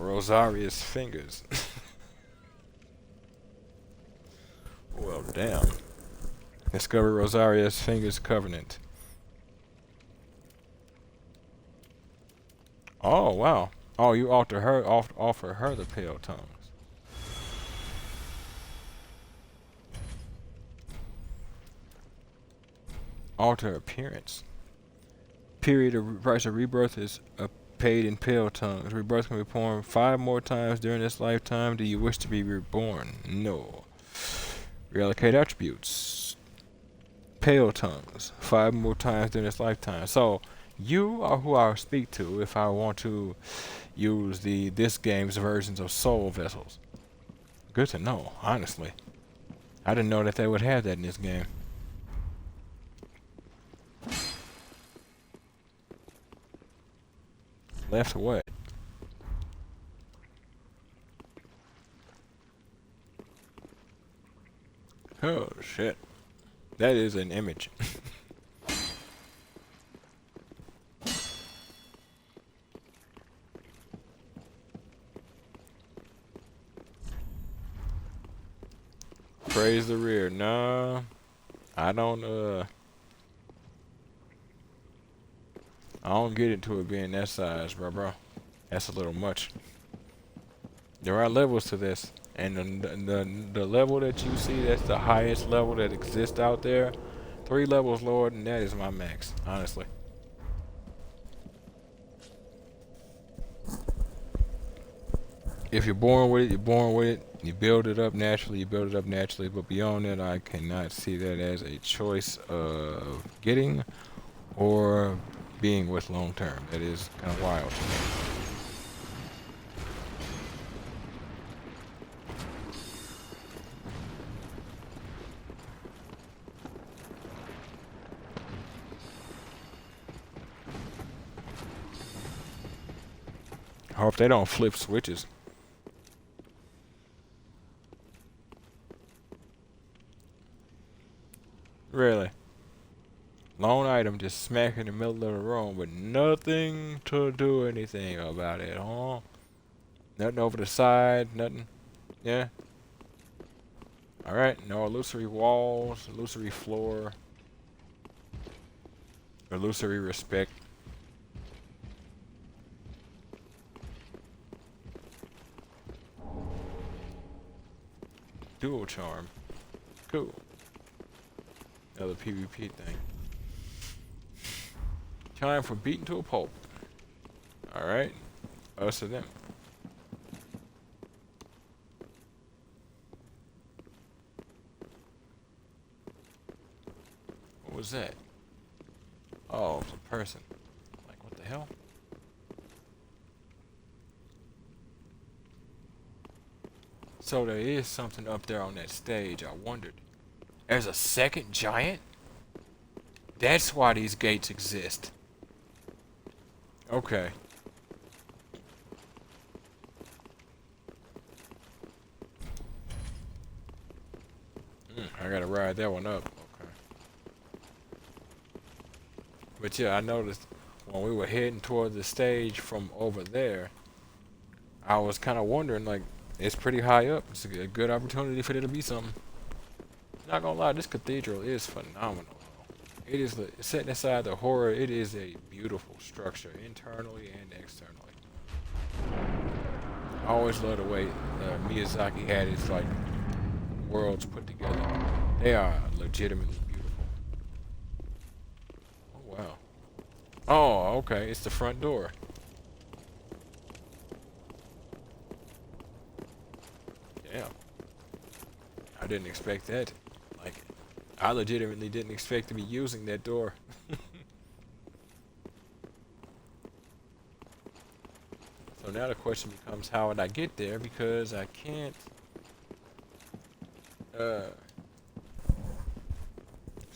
Rosaria's fingers. Well, damn. Discover Rosaria's fingers covenant. Oh, wow. Oh, you offer her the pale tongues. Alter appearance. Period of price of rebirth is paid in pale tongues. Rebirth can be performed 5 more times during this lifetime. Do you wish to be reborn? No. Reallocate attributes. Pale tongues. 5 more times during this lifetime. So, you are who I'll speak to if I want to use this game's versions of soul vessels. Good to know, honestly. I didn't know that they would have that in this game. Left what? Oh shit. That is an image. Praise the rear. Nah. I don't get into it being that size, bro. That's a little much. There are levels to this, and the level that you see, that's the highest level that exists out there. 3 levels lower than that is my max, honestly. If you're born with it, you're born with it. You build it up naturally, but beyond that, I cannot see that as a choice of getting or being with long term. That is kind of wild to me. I hope they don't flip switches. Really. Lone item just smack in the middle of the room with nothing to do anything about it, huh? Nothing over the side, nothing. Yeah. Alright, no illusory walls, illusory floor, illusory respect. Dual charm. Cool. Another PvP thing. Time for beaten to a pulp. Alright. Us or them. What was that? Oh, it's a person. Like, what the hell? So there is something up there on that stage, I wondered. There's a second giant? That's why these gates exist. Okay. I gotta ride that one up. Okay. But yeah, I noticed when we were heading toward the stage from over there, I was kind of wondering, like, it's pretty high up. It's a good opportunity for there to be something. Not gonna lie, this cathedral is phenomenal. It is setting aside the horror. It is a beautiful structure, internally and externally. I always love the way Miyazaki had his like worlds put together. They are legitimately beautiful. Oh wow. Oh, okay. It's the front door. Yeah. I didn't expect that. Like, I legitimately didn't expect to be using that door. So now the question becomes, how would I get there? Because I can't... Sorry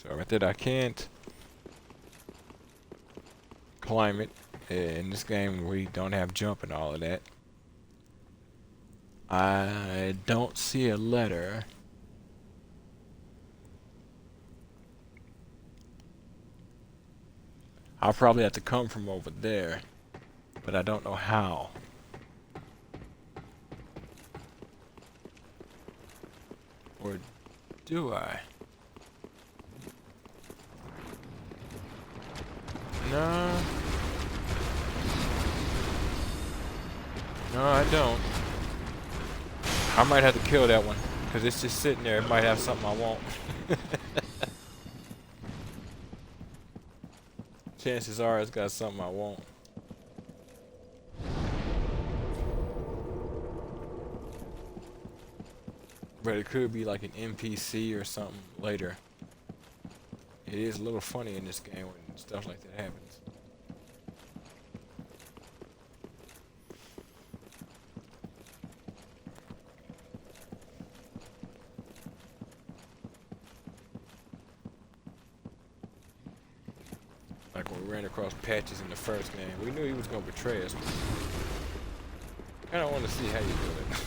about that. I can't climb it. In this game, we don't have jump and all of that. I don't see a letter. I'll probably have to come from over there, but I don't know how. Or do I? No. No, I don't. I might have to kill that one. Because it's just sitting there. It might have something I want. Chances are it's got something I want. But it could be like an NPC or something later. It is a little funny in this game when stuff like that happens. Like when we ran across Patches in the first game, we knew he was gonna betray us. Kinda wanna see how you do it.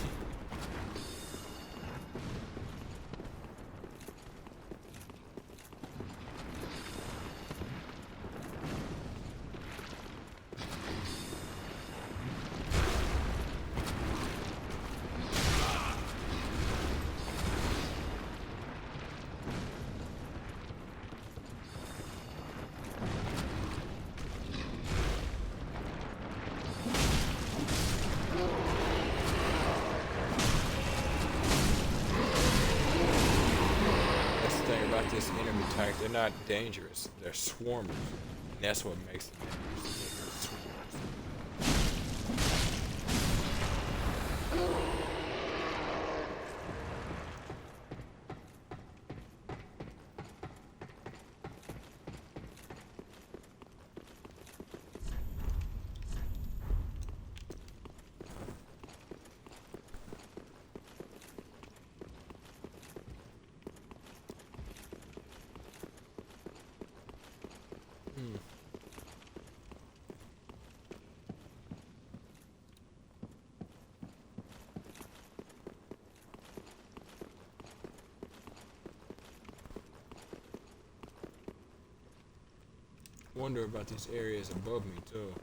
This enemy type, they're not dangerous, they're swarmers. And that's what makes them dangerous. Wonder about these areas above me too.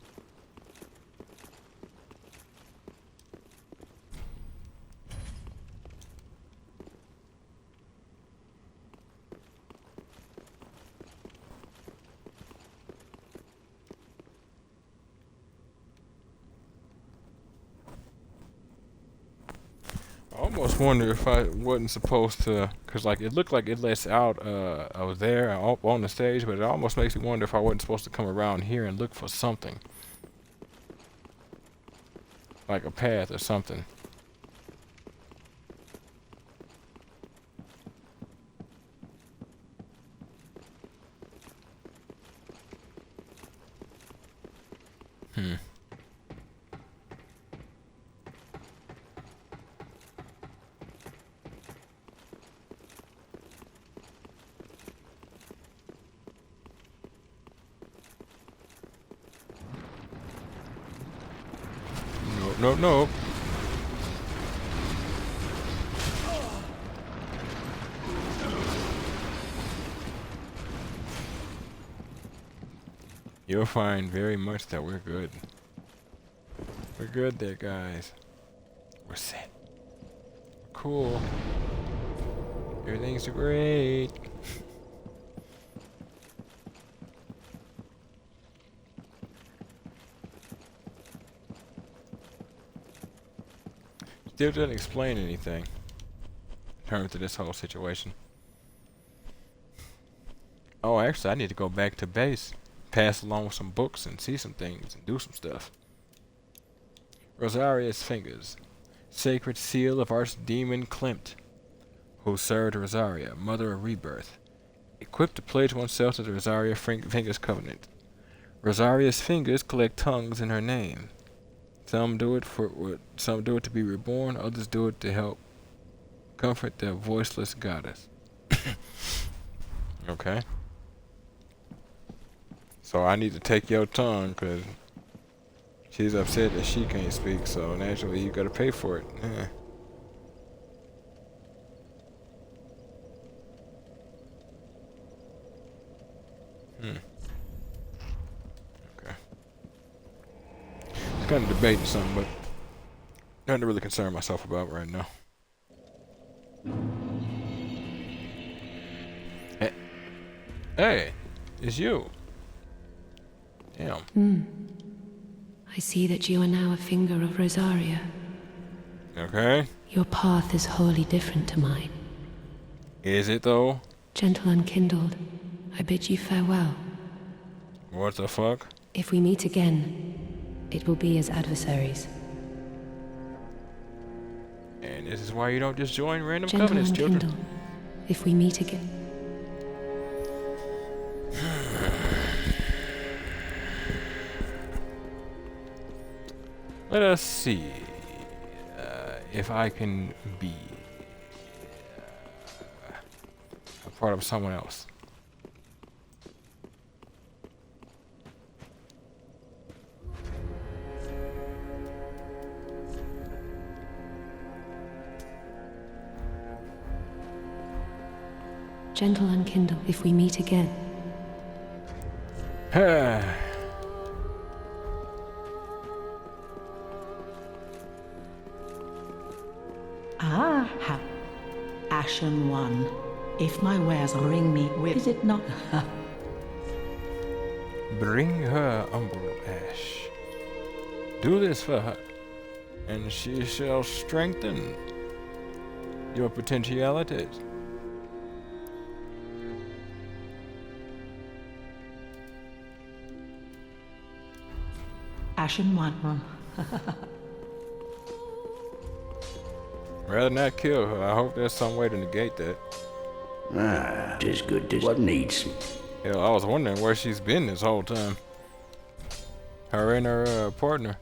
I almost wonder if I wasn't supposed to, cause like it looked like it lets out. I was there up on the stage, but it almost makes me wonder if I wasn't supposed to come around here and look for something, like a path or something. Hmm. No, no. You'll find very much that we're good. We're good there, guys. We're set. We're cool. Everything's great. Still doesn't explain anything in terms of this whole situation. Oh, actually, I need to go back to base, pass along with some books and see some things and do some stuff. Rosaria's fingers. Sacred seal of Archdemon Klimt, who served Rosaria, Mother of Rebirth. Equipped to pledge oneself to the Rosaria Fingers Covenant. Rosaria's fingers collect tongues in her name. Some do it to be reborn, others do it to help comfort their voiceless goddess. Okay. So I need to take your tongue, cause she's upset that she can't speak, so naturally you gotta pay for it. Yeah. Okay. It's kind of debating something, but nothing to really concern myself about right now. Hey, it's you. Damn. I see that you are now a finger of Rosaria. Okay. Your path is wholly different to mine. Is it though? Gentle unkindled, I bid you farewell. What the fuck? If we meet again, it will be as adversaries. And this is why you don't just join random Gentle covenants, children. unkindled, if we meet again. Let us see if I can be a part of someone else. Gentle unkindled, if we meet again. Ashen One, if my wares bring me with, is it not? Bring her umbral ash. Do this for her, and she shall strengthen your potentialities. Ashen One. Rather not kill her. I hope there's some way to negate that. Ah, 'tis good to what needs. Hell, I was wondering where she's been this whole time. Her and her partner.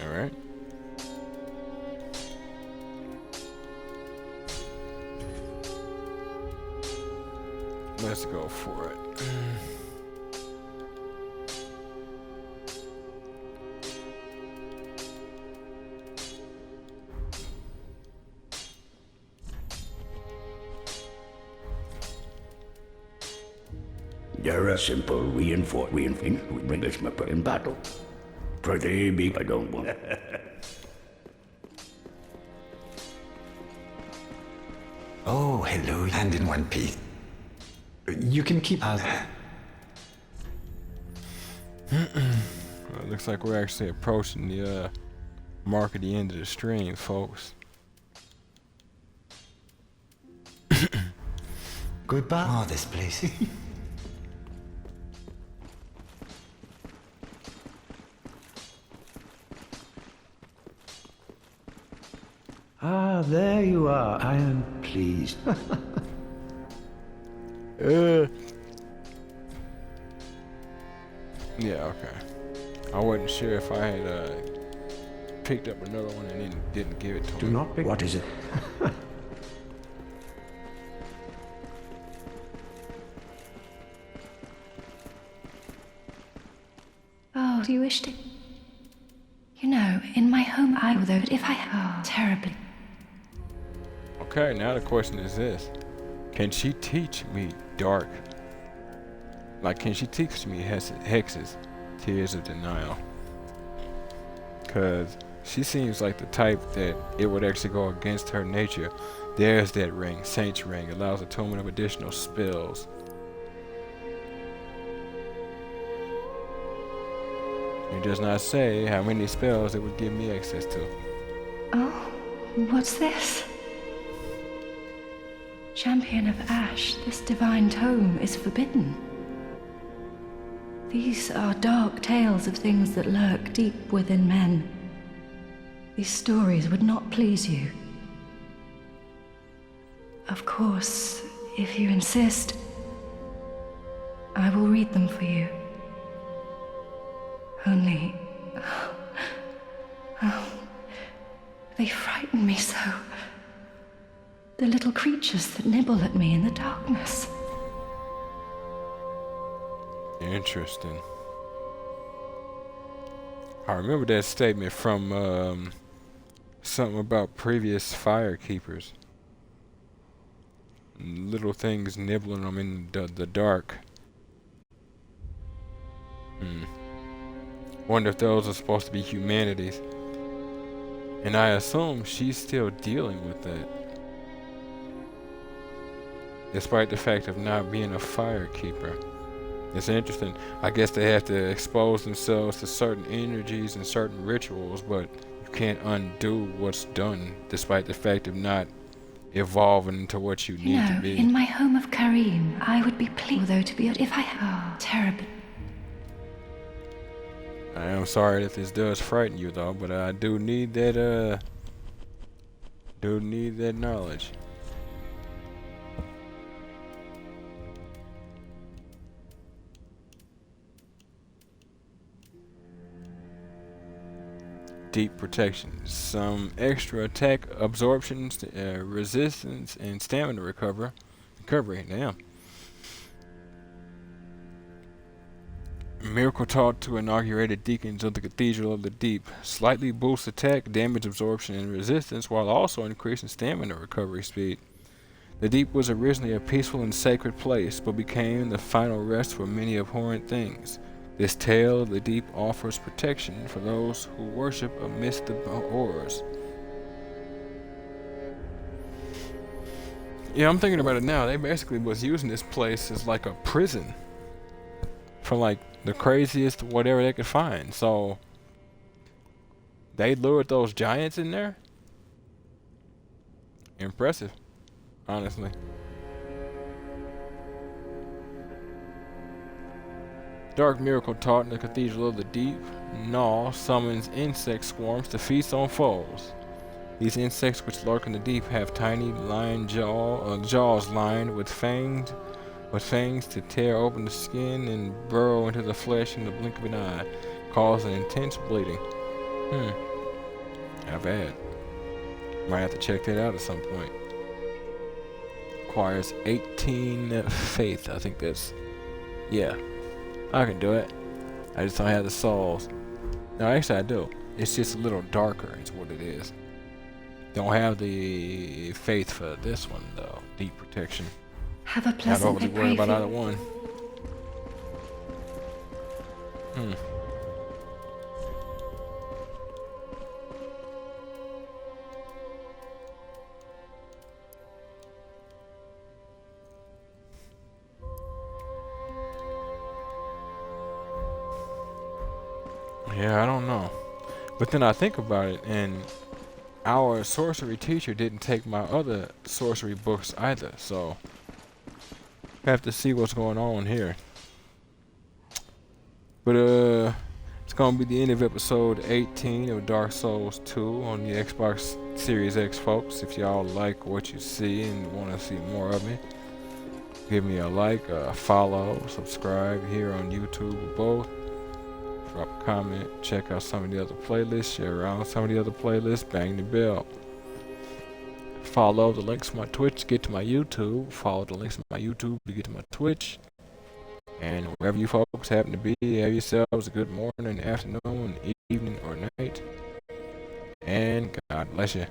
Alright. Let's go for it. They're a simple reinforcement. We bring us my in battle. For they be, I don't want. Oh, hello, hand in one piece. You can keep us. Well, it looks like we're actually approaching the mark at the end of the stream, folks. Goodbye. Oh, this place. Ah, there you are. I am pleased. Yeah, okay. I wasn't sure if I had picked up another one and then didn't give it to Do him. not pick. What is it? Oh, do you wish to? You know, in my home I will, though, if I terribly. Okay, now the question is this. Can she teach me dark? Like, can she teach me hexes, tears of denial? Because she seems like the type that it would actually go against her nature. There's that ring, Saint's Ring, allows atonement of additional spells. It does not say how many spells it would give me access to. Oh, what's this? Champion of Ash, this divine tome is forbidden. These are dark tales of things that lurk deep within men. These stories would not please you. Of course, if you insist, I will read them for you. Only... oh, they frighten me so. The little creatures that nibble at me in the darkness. Interesting. I remember that statement from something about previous fire keepers. Little things nibbling them in the dark. Wonder if those are supposed to be humanities. And I assume she's still dealing with that. Despite the fact of not being a fire keeper. It's interesting. I guess they have to expose themselves to certain energies and certain rituals, but you can't undo what's done, despite the fact of not evolving into what you need to be. In my home of Karim, I would be pleased, although to be if I had terrible. I am sorry if this does frighten you though, but I do need that knowledge. Deep protection, some extra attack absorptions, resistance, and stamina recovery. Damn. Miracle taught to inaugurated deacons of the Cathedral of the Deep. Slightly boosts attack, damage absorption, and resistance, while also increasing stamina recovery speed. The Deep was originally a peaceful and sacred place, but became the final rest for many abhorrent things. This tale of the Deep offers protection for those who worship amidst the horrors. Yeah, I'm thinking about it now. They basically was using this place as like a prison for like the craziest whatever they could find. So they lured those giants in there. Impressive, honestly. Dark miracle taught in the Cathedral of the Deep. Gnaw summons insect swarms to feast on foes. These insects which lurk in the deep have tiny jaws lined with fangs to tear open the skin and burrow into the flesh in the blink of an eye, causing intense bleeding. Not bad. Might have to check that out at some point. Requires 18 faith. I think that's... yeah. I can do it. I just don't have the souls. No, actually I do. It's just a little darker, it's what it is. Don't have the faith for this one though. Deep protection. Have a Not pleasant overly worried about either one. Yeah, I don't know. But then I think about it, and our sorcery teacher didn't take my other sorcery books either, so I have to see what's going on here. But it's gonna be the end of episode 18 of Dark Souls 2 on the Xbox Series X, folks. If y'all like what you see and want to see more of me, give me a like, follow, subscribe here on YouTube or both. Drop a comment, check out some of the other playlists, share around some of the other playlists, bang the bell. Follow the links to my Twitch to get to my YouTube. Follow the links to my YouTube to get to my Twitch. And wherever you folks happen to be, have yourselves a good morning, afternoon, evening, or night. And God bless you.